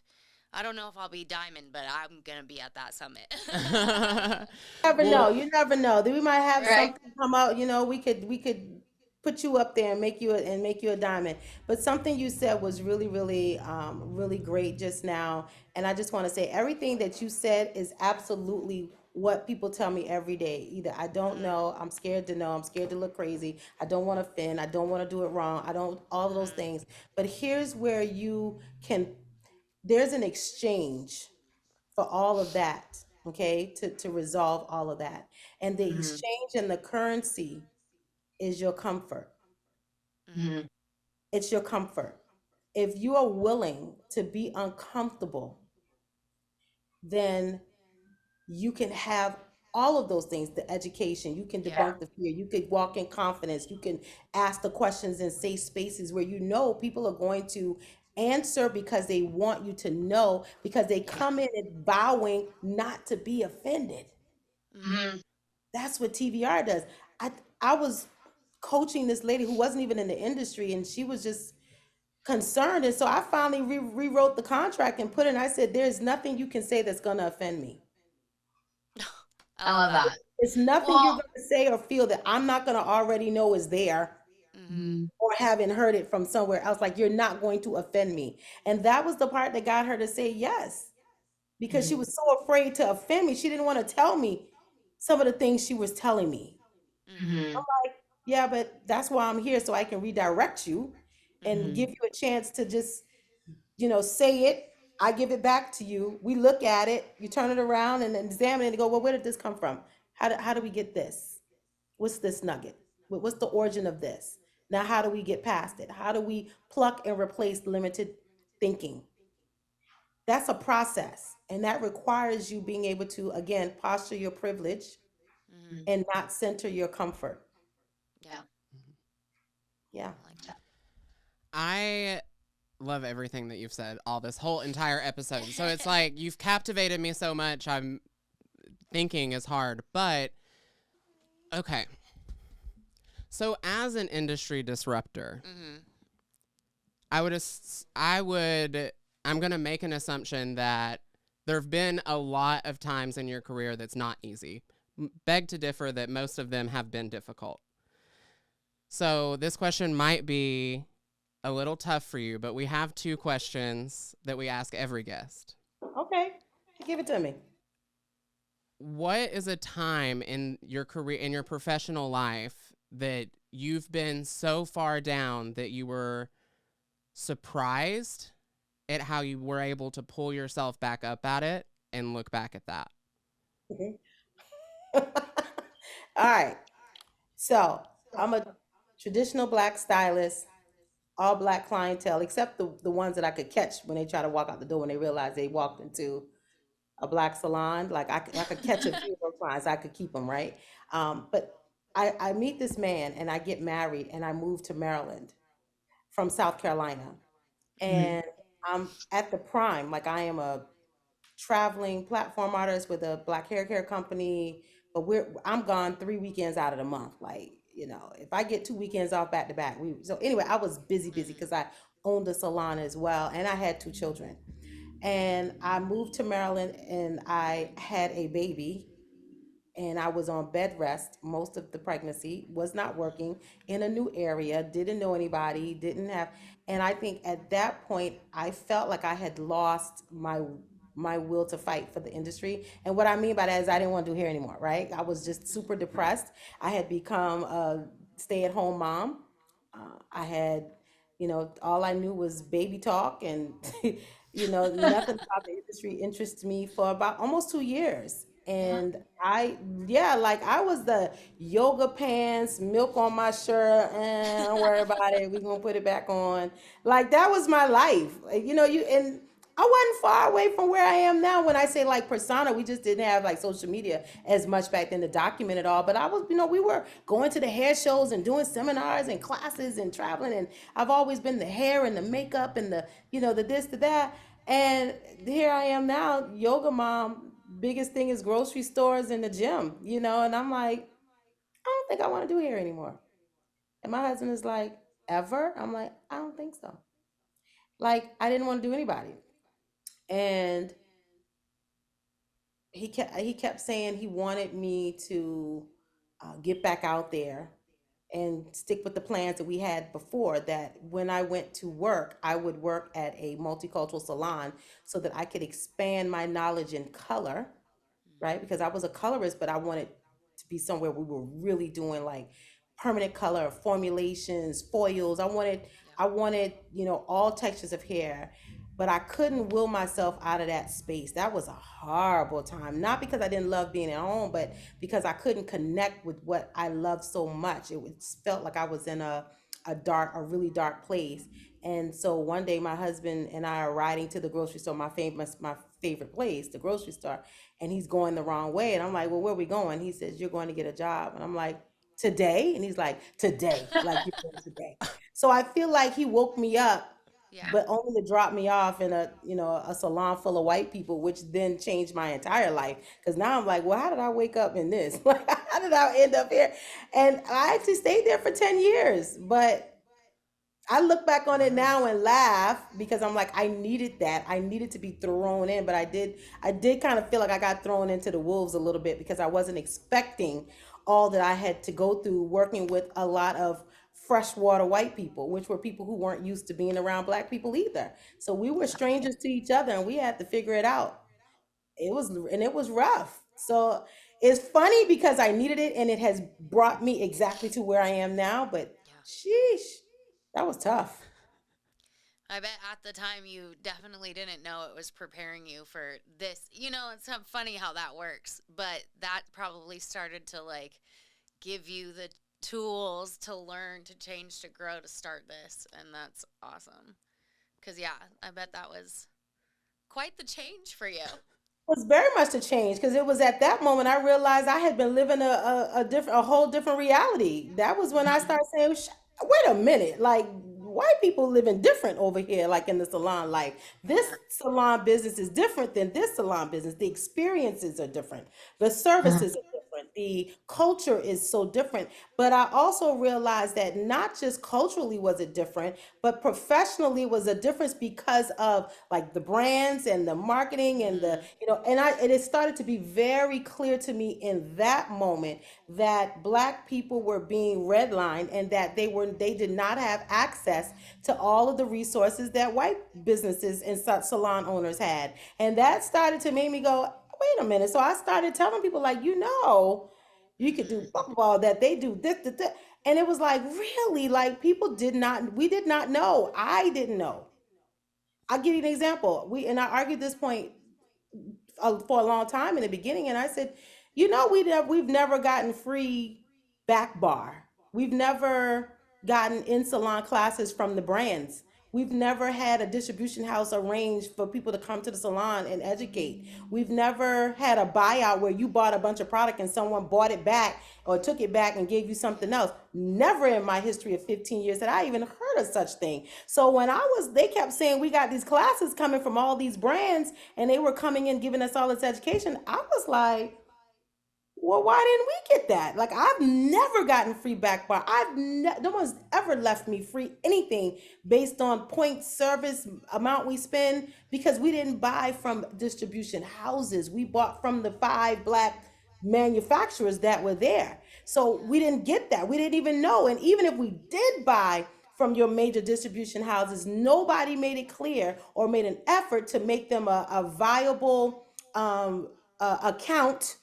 I don't know if I'll be diamond, but I'm going to be at that summit. Never Well, know. You never know. Then we might have Right. something come out. We could put you up there and make you a diamond. But something you said was really, really, really great just now. And I just want to say everything that you said is absolutely what people tell me every day. Either I don't Mhm. know, I'm scared to know, I'm scared to look crazy, I don't want to offend, I don't want to do it wrong, I don't all of those Mhm. things. But here's where you can. There's an exchange for all of that, okay, to resolve all of that. And the Mm-hmm. exchange and the currency is your comfort. Mhm. Mm-hmm. It's your comfort. If you are willing to be uncomfortable, then you can have all of those things, the education, you can Yeah. debunk the fear, you could walk in confidence, you can ask the questions in safe spaces where you know people are going to answer because they want you to know, because they Yeah. come in and vowing not to be offended. Mhm. Mm-hmm. That's what TVR does. I was coaching this lady who wasn't even in the industry, and she was just concerned. And so I finally rewrote the contract and put in. I said, "There's nothing you can say that's gonna offend me. I I love love that. that. It's nothing you're Well, gonna say or feel that I'm not gonna already know is there." mhm. Mm-hmm. Or having heard it from somewhere else, like you're not going to offend me. And that was the part that got her to say yes, because she Mm-hmm. was so afraid to offend me. She didn't want to tell me some of the things she was telling me. Mhm. Mm-hmm. Yeah, but that's why I'm here, so I can redirect you and Mhm. give you a chance to just, say it. I give it back to you. We look at it, you turn it around and examine it and go, well, where did this come from? How do we get this? What's this nugget? What's the origin of this? Now, how do we get past it? How do we pluck and replace limited thinking? That's a process. And that requires you being able to, again, posture your privilege Mhm. and not center your comfort. Yeah. Yeah. I like that. I love everything that you've said all this whole entire episode. So it's like you've captivated me so much. I'm thinking is hard, but okay. So as an industry disruptor, Mhm. I would I'm going to make an assumption that there've been a lot of times in your career that's not easy. Beg to differ that most of them have been difficult. So this question might be a little tough for you, but we have two questions that we ask every guest. Okay. Give it to me. What is a time in your career, in your professional life, that you've been so far down that you were surprised at how you were able to pull yourself back up at it and look back at that? Mhm. All right. So I'm a traditional black stylist, all black clientele, except the ones that I could catch when they try to walk out the door when they realize they walked into a black salon. Like I could catch a few of those clients. I could keep them, right? But I meet this man and I get married and I move to Maryland from South Carolina. Mm. And I'm at the prime. Like I am a traveling platform artist with a black hair care company, but I'm gone 3 weekends out of the month. Like, if I get 2 weekends off back to back, so anyway, I was busy Mm. because I owned a salon as well and I had 2 children. And I moved to Maryland and I had a baby and I was on bed rest most of the pregnancy, was not working in a new area, didn't know anybody, didn't have, and I think at that point I felt like I had lost my will to fight for the industry. And what I mean by that is I didn't want to do hair anymore, right? I was just super depressed. I had become a stay-at-home mom. I had, all I knew was baby talk and nothing about the industry interests me for about almost 2 years. Yeah. And yeah, like I was the yoga pants, milk on my shirt, and don't worry about it. We're gonna put it back on. Like that was my life. Like, and I wasn't far away from where I am now. When I say like persona, we just didn't have like social media as much back then to document it all. But I was, we were going to the hair shows and doing seminars and classes and traveling. And I've always been the hair and the makeup and the this, the that. And here I am now, yoga mom. Biggest thing is grocery stores and the gym, and I'm like, I don't think I want to do hair anymore. And my husband is like, ever? I'm like, I don't think so. Like, I didn't want to do anybody. And he kept saying he wanted me to get back out there and stick with the plans that we had before, that when I went to work, I would work at a multicultural salon so that I could expand my knowledge in color, right? Because I was a colorist, but I wanted to be somewhere we were really doing like permanent color formulations, foils. Yeah. I wanted, all textures of hair, but I couldn't will myself out of that space. That was a horrible time. Not because I didn't love being at home, but because I couldn't connect with what I loved so much. Felt like I was in a really dark place. And so one day my husband and I are riding to the grocery store, my favorite place, the grocery store, and he's going the wrong way. And I'm like, well, where are we going? He says, you're going to get a job. And I'm like, today? And he's like, today, like you're going today. So I feel like he woke me up, Yeah. but only to drop me off in a salon full of white people, which then changed my entire life. Because now I'm like, well, how did I wake up in this? Like, how did I end up here? And I actually stayed there for 10 years. But I look back on it Wow. now and laugh because I'm like, I needed that. I needed to be thrown in, but I did kind of feel like I got thrown into the wolves a little bit because I wasn't expecting all that I had to go through working with a lot of freshwater white people, which were people who weren't used to being around black people either. So we were Yeah. strangers to each other and we had to figure it out. It was rough. So it's funny because I needed it and it has brought me exactly to where I am now, but Yeah. sheesh, that was tough. I bet at the time you definitely didn't know it was preparing you for this. It's so funny how that works, but that probably started to like give you the tools to learn, to change, to grow, to start this. And that's awesome. Because, yeah, I bet that was quite the change for you. Was very much a change because it was at that moment I realized I had been living a whole different reality. That was when I started saying, "Wait a minute! Like white people living different over here, like in the salon life. This Yeah. salon business is different than this salon business. The experiences are different. The services are different. The culture is so different." But I also realized that not just culturally was it different, but professionally was a difference because of like the brands and the marketing and the Mm. and it started to be very clear to me in that moment that black people were being redlined and that they did not have access to all of the resources that white businesses and salon owners had. And that started to make me go, wait a minute. So I started telling people like, you could do Mm-hmm. blah blah blah, that they do this. And it was like, really, like people did not, we did not know. I didn't know. I'll give you an example. We and I argued this point for a long time in the beginning, and I said, we've never gotten free back bar. We've never gotten in salon classes from the brands. We've never had a distribution house arrange for people to come to the salon and educate. We've never had a buyout where you bought a bunch of product and someone bought it back or took it back and gave you something else. Never in my history of 15 years that I even heard of such thing. So when they kept saying we got these classes coming from all these brands and they were coming in giving us all this education, I was like, well, why didn't we get that? Like, I've never gotten free back bar. No one's ever left me free anything based on point service amount we spend because we didn't buy from distribution houses. We bought from the five black manufacturers that were there. So we didn't get that. We didn't even know. And even if we did buy from your major distribution houses, nobody made it clear or made an effort to make them a viable account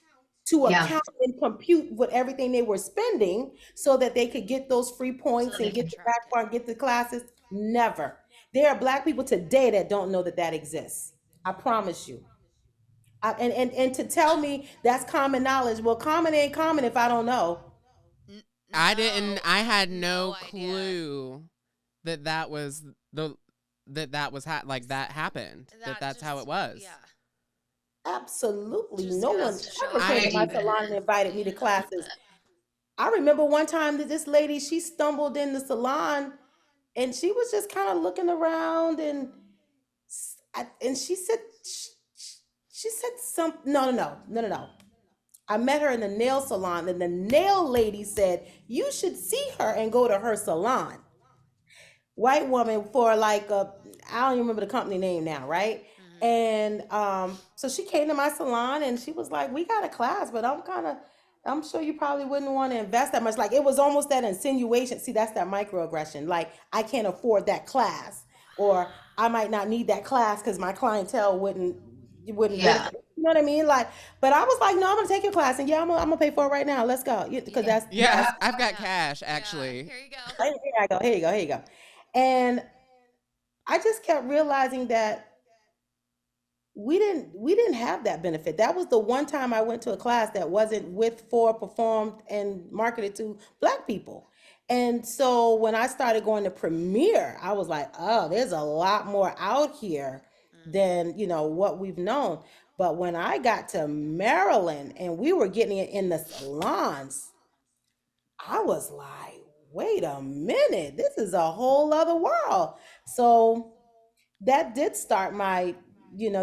to Yeah. account and compute what everything they were spending so that they could get those free points So they and get can the track back it. bar and get the classes. Never. There are black people today that don't know that that exists. I promise you. And to tell me that's common knowledge, well, common ain't common if I don't know. No, I had no no idea. clue that the that was like that happened. That That's how it just, was. yeah, Absolutely. just No goes one to show ever how came to I my deep it salon and is. invited me to classes. I remember one time that this lady, she stumbled in the salon and she was just kind of looking around and she said something. No. I met her in the nail salon and the nail lady said, you should see her and go to her salon. White woman for like I don't even remember the company name now, right? Hmm. And so she came to my salon and she was like, we got a class, but I'm sure you probably wouldn't want to invest that much. Like it was almost that insinuation. See, that's that microaggression. Like I can't afford that class, or I might not need that class because my clientele wouldn't Yeah. benefit. You know what I mean? Like, but I was like, no, I'm gonna take your class, and yeah, I'm gonna pay for it right now. Let's go, because Yeah. that's Yes, I've got Yeah. cash Yeah. actually. Here you go. here I go, here you go, here you go, and I just kept realizing that we didn't have that benefit. That was the one time I went to a class that wasn't with, for, performed and marketed to black people. And so when I started going to premiere, I was like, oh, there's a lot more out here Hmm. than, what we've known. But when I got to Maryland and we were getting it in the salons, I was like, wait a minute, this is a whole other world. So that did start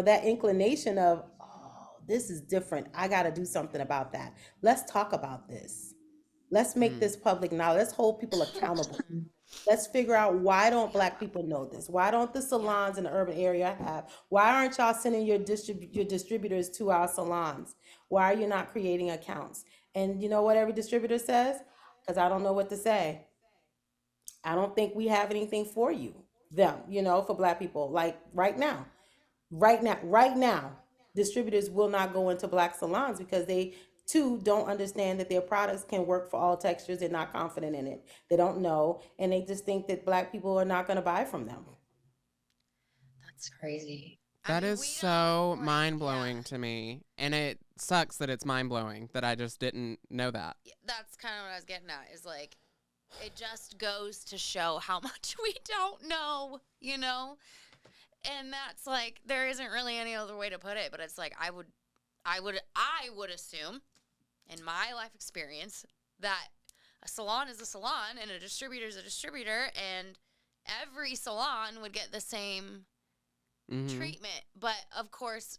that inclination of, oh, this is different. I got to do something about that. Let's talk about this. Let's make Mm, this public knowledge. Let's hold people accountable. Let's figure out, why don't Yeah. black people know this? Why don't the Yeah. salons in the urban area have? Why aren't y'all sending your distributors to our salons? Why are you not creating accounts? And you know what every distributor says? Because I don't know what to say. I don't think we have anything for you, them, for black people. Like right now, distributors will not go into black salons because they too don't understand that their products can work for all textures. They're not confident in it. They don't know, and they just think that black people are not going to buy from them. It's crazy. I that mean, is we don't so like, mind yeah. blowing to me, and it sucks that it's mind blowing that I just didn't know that. That's kind of what I was getting at. Is like, it just goes to show how much we don't know, you know? And that's like, there isn't really any other way to put it, but it's like, I would assume, in my life experience, that a salon is a salon and a distributor is a distributor, and every salon would get the same Mm-hmm. treatment. But of course,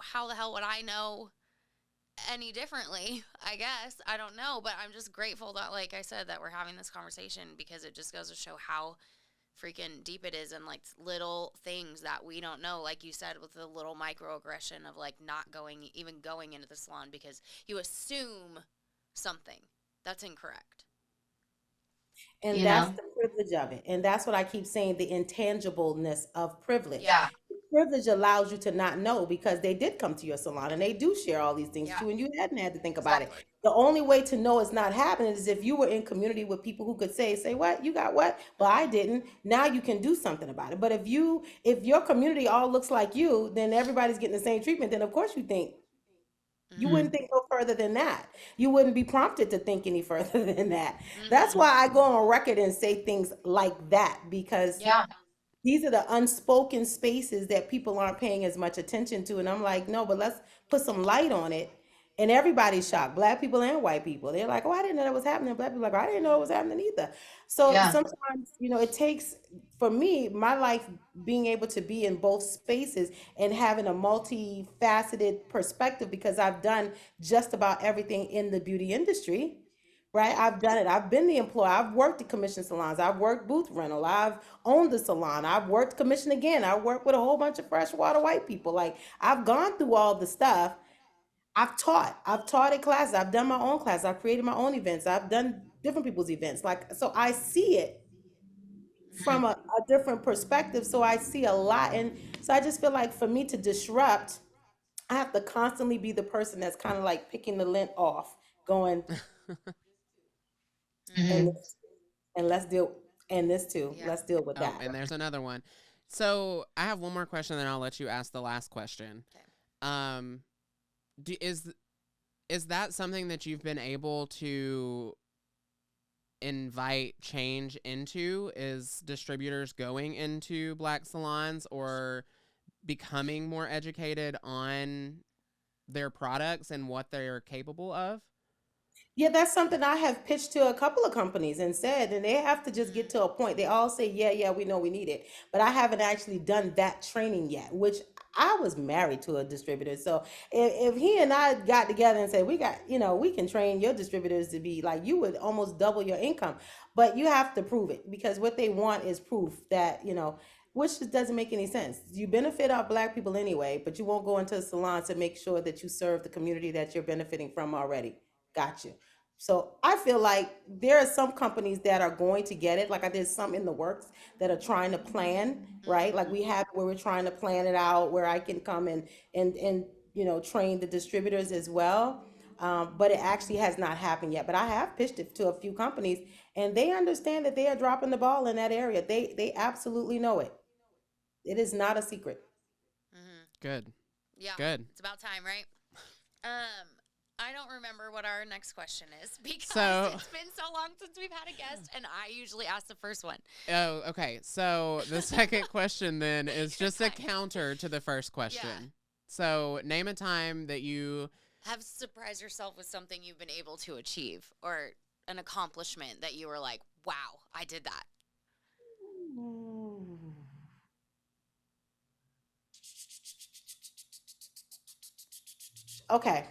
how the hell would I know any differently? I guess I don't know, but I'm just grateful that, like I said, that we're having this conversation, because it just goes to show how freaking deep it is, and like little things that we don't know, like you said, with the little microaggression of like not going into the salon because you assume something that's incorrect. And You that's know? the privilege of it. And that's what I keep saying, the intangibleness of privilege. Yeah. Yeah. Privilege allows you to not know because they did come to your salon and they do share all these things with Yeah. you and you hadn't had to think about it. Exactly. The only way to know it's not happening is if you were in community with people who could say what? You got what? Well, I Hmm. didn't. Now you can do something about it. But if your community all looks like you, then everybody's getting the same treatment, then of course you think You Mhm. wouldn't Mm. think no further than that. You wouldn't be prompted to think any further than that. That's Mhm. why I go on record and say things like that, because Yeah. these are the unspoken spaces that people aren't paying as much attention to. And I'm like, no, but let's put some light on it. And everybody's shocked, black people and white people. They're like, oh, I didn't know that was happening. Black people are like, I didn't know it was Mhm. happening either. So Yeah. sometimes, it takes, for me, my life, being able to be in both spaces and having a multifaceted perspective, because I've done just about everything in the beauty industry. Right, Mhm. I've done it. I've been the employee. I've worked at commission salons. I've worked booth rental. I've owned the salon. I've worked commission again. I worked with a whole bunch of freshwater white people. Like, I've gone through all the stuff. I've taught. I've taught at classes. I've done my own classes. I've created my own events. I've done different people's events. Like, so I see it Mhm. from a different perspective. So I see a lot. And so I just feel like, for me to disrupt, I have to constantly be the person that's kind of like picking the lint off, going, and Mhm. Hmm. and let's deal, and this too. Yeah. Let's deal with Oh, that. and there's another one. So I have one more question, then I'll let you ask the last question. Okay. Um, do, is that something that you've been able to invite change into? Is distributors going into black salons or becoming more educated on their products and what they're capable of? Yeah, that's something I have pitched to a couple of companies and said, and they have to just get Mhm. to a point. They all say, yeah, yeah, we know we need it. But I haven't actually done that training yet, which I was married to a distributor. So if he and I got together and said, we got, we can train your distributors to be like, you would almost double your income. But you have to prove it, because what they want is proof that, which just doesn't make any sense. You benefit our black people anyway, but you won't go into a salon to make sure that you serve the community that you're benefiting from already. Got you. So I feel like there are some companies that are going to get it. Like, there's some in the works that are trying to plan, right? Like, Mhm. we have where we're trying to plan it out, where I can come and train the distributors as well. But it actually has not happened yet. But I have pitched it to a few companies, and they understand that they are dropping the ball in that area. They absolutely know it. It is not a secret. Mhm. Good. Yeah. Good. It's about time, right? Um, I don't remember what our next question is because So, it's been so long since we've had a guest, and I usually ask the first one. oh, okay. So the second question then is You're just a fine. counter to the first Yeah. question. So name a time that you Have surprised yourself with something you've been able to achieve or an accomplishment that you were like, wow, I did that. Okay,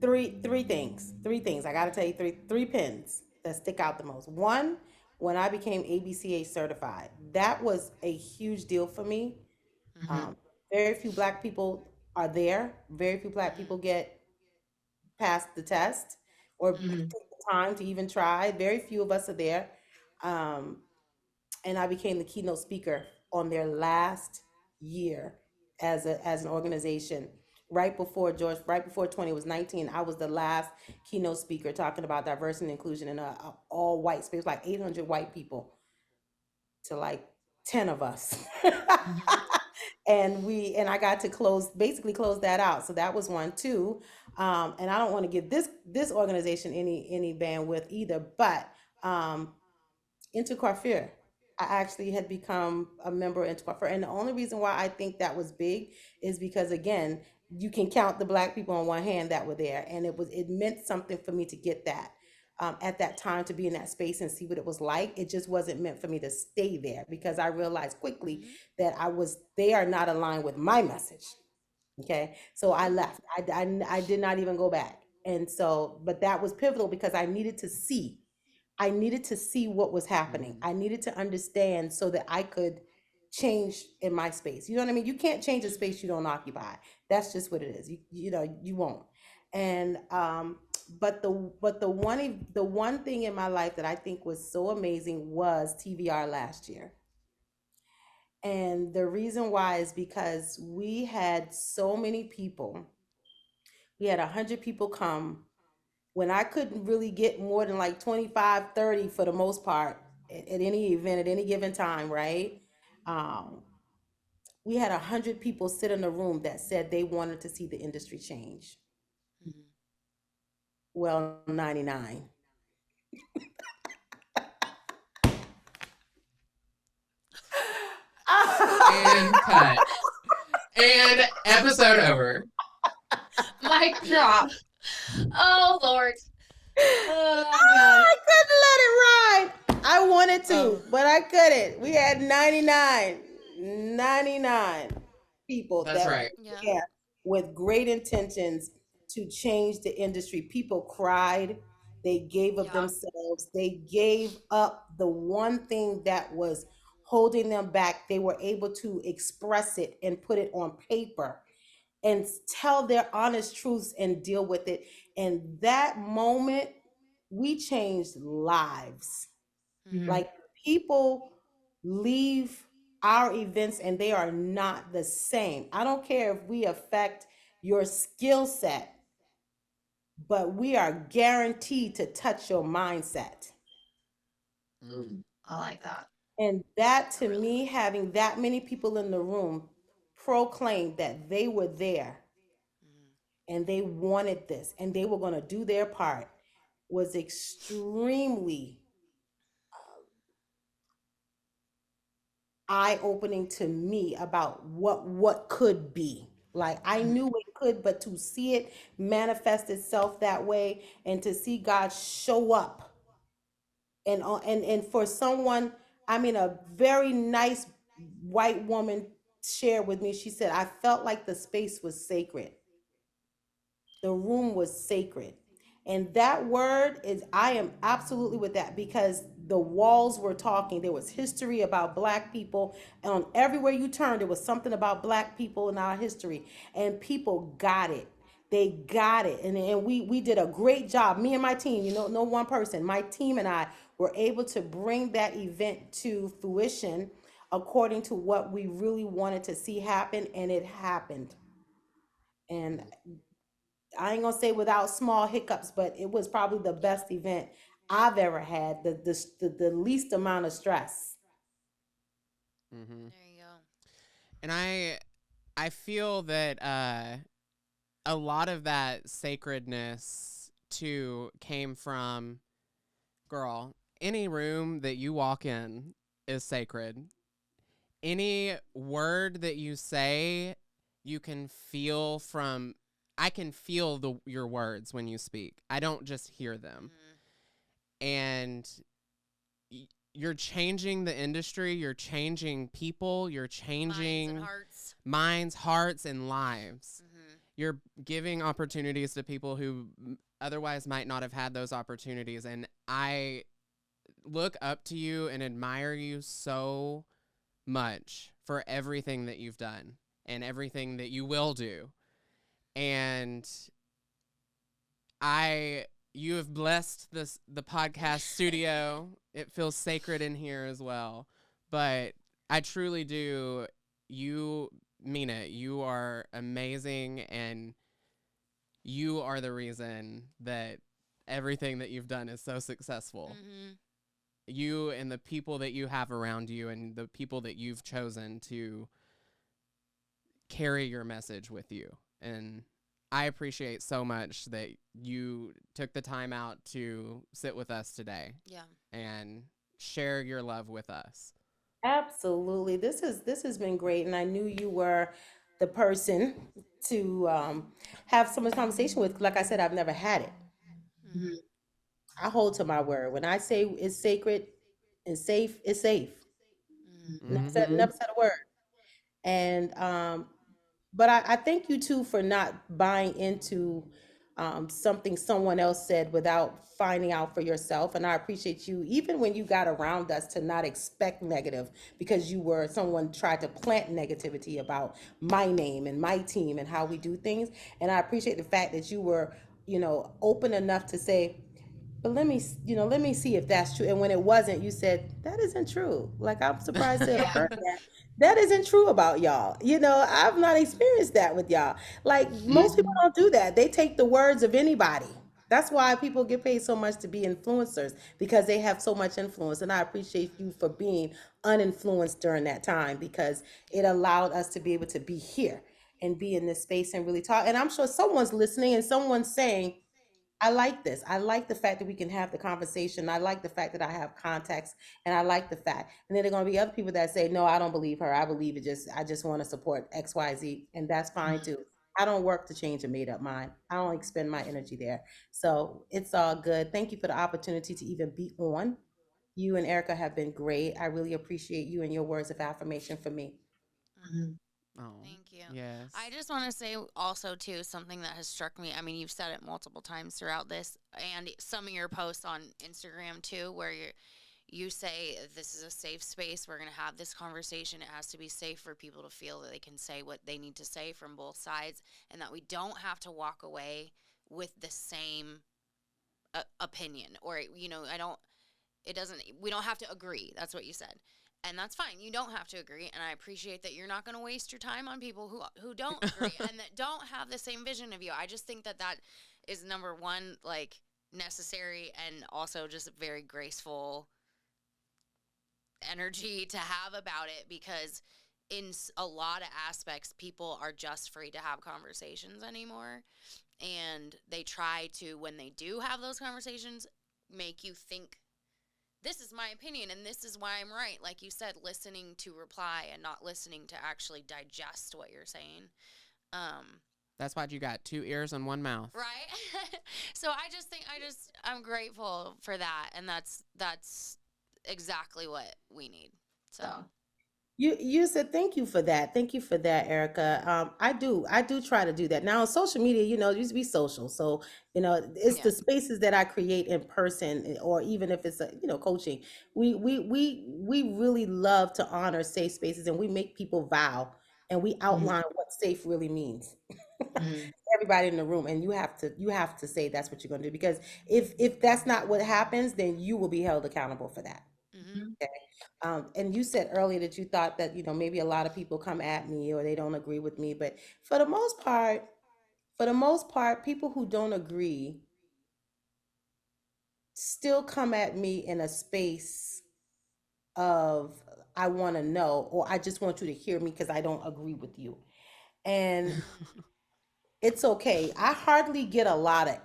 three things I gotta tell you, three pins that stick out the most. One, when I became ABCA certified, that was a huge deal for me. Mm-hmm. um, Very few black people are there. Very few black Mm-hmm. people get past the test or take Mm-hmm. Hmm. the time to even try. Very few of us are there. um, and I became the keynote speaker on their last year as an organization. Right before 20 was 19, I was the last keynote speaker talking about diversity and inclusion in a all white space, like 800 white people to like 10 of us. Hmm. And I got to close that out. So that was one. Two, and I don't want to give this organization any bandwidth either, but into Coiffure. I actually had become a member into Coiffure. And the only reason why I think that was big is because, again, you can count the black people on one hand that were there. And it meant something for me to get that at that time, to be in that space and see what it was like. It just wasn't meant for me to stay there, because I realized quickly Mm-hmm. that they are not aligned with my message. Okay. So I Mm-hmm. left. I did not even go back. And so, but that was pivotal, because I needed to see what was happening. Mhm. I needed to understand so that I could change in my space. You know what I mean? You can't change a Mm-hmm. space you don't occupy. That's just what it is. You won't. And but the one thing in my life that I think was so amazing was TVR last year. And the reason why is because we had so many people. We had 100 people come when I couldn't really get more than like 25, 30 for the most part at any event at any given time, right? Um, We had 100 people sit in a room that said they wanted to see the industry change. Mhm. Well, 99. And cut. And episode over. Mic drop. Oh Lord. Oh God. I couldn't let it ride. I wanted to, Oh, but I couldn't. We had 99 people that's that right. were Yeah. there with great intentions to change the industry. People cried. They gave of Yeah. themselves. They gave up the one thing that was holding them back. They were able to express it and put it on paper and tell their honest truths and deal with it. And that moment, we changed lives. Mhm. Mhm. Like, people leave our events and they are not the same. I don't care if we affect your skill set, but we are guaranteed to touch your mindset. Mm. I like that. And that, I to really me, like that. having that many people in the room proclaim that they were there Mhm. and they wanted this and they were going to do their part, was extremely eye opening to me about what could be. Like, I Mhm. knew it could, but to see it manifest itself that way and to see God show up and for someone, I mean, a very nice white woman shared with me. She said, I felt like the space was sacred. The room was sacred. And that word is, I am absolutely with that, because the walls were talking. There was history about black people, and on everywhere you turned, there was something about black people in our history. And people got it. They got it. And we did a great job. Me and my team, no one person, my team and I were able to bring that event to fruition according to what we really wanted to see happen, and it happened. And I ain't gonna say without small hiccups, but it was probably the Yeah. best event I've ever had. The least amount of stress. Mm-hmm. There you go. And I feel that a lot of that sacredness too came from, girl, any room that you walk in is sacred. Any word that you say, you can feel from, I can feel your words when you speak. I don't just hear them. Mhm. And you're changing the industry, you're changing people, you're Minds and changing hearts. minds, hearts, and lives. Mhm. You're giving opportunities to people who otherwise might not have had those opportunities. And I look up to you and admire you so much for everything that you've done and everything that you will do. And I you have blessed the podcast studio. It feels sacred in here as well. But I truly do, you mean it. You are amazing, and you are the reason that everything that you've done is so successful. Mhm. You and the people that you have around you and the people that you've chosen to carry your message with you. And I appreciate so much that you took the time out to sit with us today Yeah. and share your love with us. Absolutely. This has been great, and I knew you were the person to have so much conversation with. Like I said, I've never had it. Mhm. I hold to my word. When I say it's sacred and safe, it's safe. Mhm. Mm-hmm. Never said a word. And but I thank you too for not buying into something someone else said without finding out for yourself. And I appreciate you, even when you got around us, to not expect negative, because you were someone tried to plant negativity about my name and my team and how we do things. And I appreciate the fact that you were, open enough to say, but let me see if that's true. And when it wasn't, you said, that isn't true. Like, I'm surprised to have Yeah. heard that. That isn't true about y'all. I've not experienced that with y'all. Like, most people Mhm. don't do that. They take the words of anybody. That's why people get paid so much to be influencers, because they have so much influence. And I appreciate you for being uninfluenced during that time, because it allowed us to be able to be here and be in this space and really talk. And I'm sure someone's listening and someone's saying, I like this. I like the fact that we can have the conversation. I like the fact that I have context, and I like the fact. And then there are going to be other people that say, "No, I don't believe her. I believe it. I just want to support X, Y, Z," and that's fine Mhm. too. I don't work to change a made up mind. I don't expend my energy there. So it's all good. Thank you for the opportunity to even be on. You and Erica have been great. I really appreciate you and your words of affirmation for me. Mhm. Oh, Thank you. yes. I just want to say also too something that has struck me. I mean, you've said it multiple times throughout this, and some of your posts on Instagram too, where you say this is a safe space. We're gonna have this conversation. It has to be safe for people to feel that they can say what they need to say from both sides, and that we don't have to walk away with the same opinion, or I don't. It doesn't. We don't have to agree. That's what you said. And that's fine. You don't have to agree, and I appreciate that you're not going to waste your time on people who don't agree and that don't have the same vision of you. I just think that that is number one, like necessary, and also just very graceful energy to have about it, because in a lot of aspects, people are just afraid to have conversations anymore, and they try to, when they do have those conversations, make you think this is my opinion and this is why I'm right. Like you said, listening to reply and not listening to actually digest what you're saying. Um, That's why you got two ears and one mouth. right? So I just think I'm grateful for that, and that's exactly what we need. So So, You said thank you for that. Thank you for that, Erica. I do try to do that. Now on social media, it used to be social. So, it's yeah. the spaces that I create in person, or even if it's coaching. We really love to honor safe spaces, and we make people vow, and we mhm. outline what safe really means. Mhm. Everybody in the room, and you have to say that's what you're going to do, because if that's not what happens, then you will be held accountable for that. Mhm. Mhm. And you said earlier that you thought that, maybe a lot of people come at me or they don't agree with me, but for the most part, people who don't agree still come at me in a space of, I want to know, or I just want you to hear me because I don't agree with you. And it's okay. I hardly get a lot of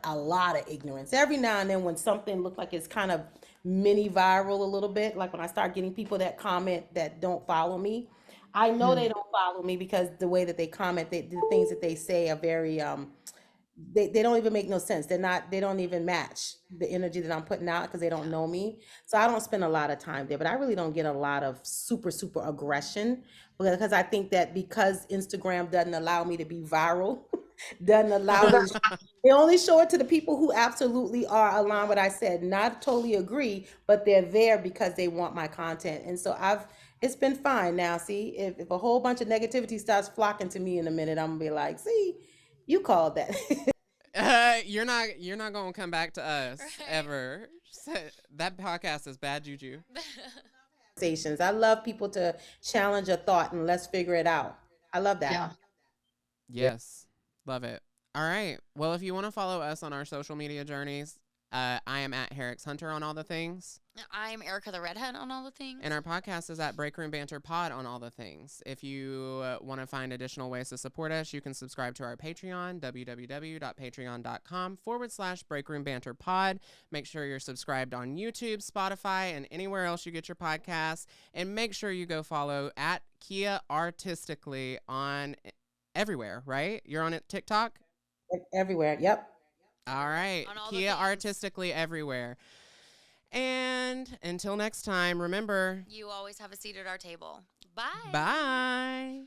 ignorance. Every now and then, when something looks like it's kind of mini viral a little bit, like when I start getting people that comment that don't follow me, I know they Mhm. don't follow me, because the way that they comment, the things that they say are very they don't even make no sense. They don't even match the energy that I'm putting out, because they don't Yeah. know me. So I don't spend a lot of time there, but I really don't get a lot of super, super aggression, because I think that because Instagram doesn't allow me to be viral, doesn't allow me to, they only show it to the people who absolutely are aligned with what I said, not totally agree, but they're there because they want my content. And so it's been fine. Now, see, if a whole bunch of negativity starts flocking to me in a minute, I'm gonna be like, see, you called that. You're not gonna come back to us Right. ever. That podcast is bad juju. Conversations. I love people to challenge a thought and let's figure it out. I love that. Yeah. Yes, love it. All right. Well, if you want to follow us on our social media journeys, I am at Herrick's Hunter on all the things. I'm Erica the Redhead on all the things. And our podcast is at Breakroom Banter Pod on all the things. If you want to find additional ways to support us, you can subscribe to our Patreon, www.patreon.com/Breakroom Banter Pod. Make sure you're subscribed on YouTube, Spotify, and anywhere else you get your podcasts. And make sure you go follow at Keya Artistically on everywhere, right? You're on it, TikTok? Everywhere. Yep. All right. On all the Keya things. Artistically everywhere. And until next time, remember, You always have a seat at our table. Bye. bye.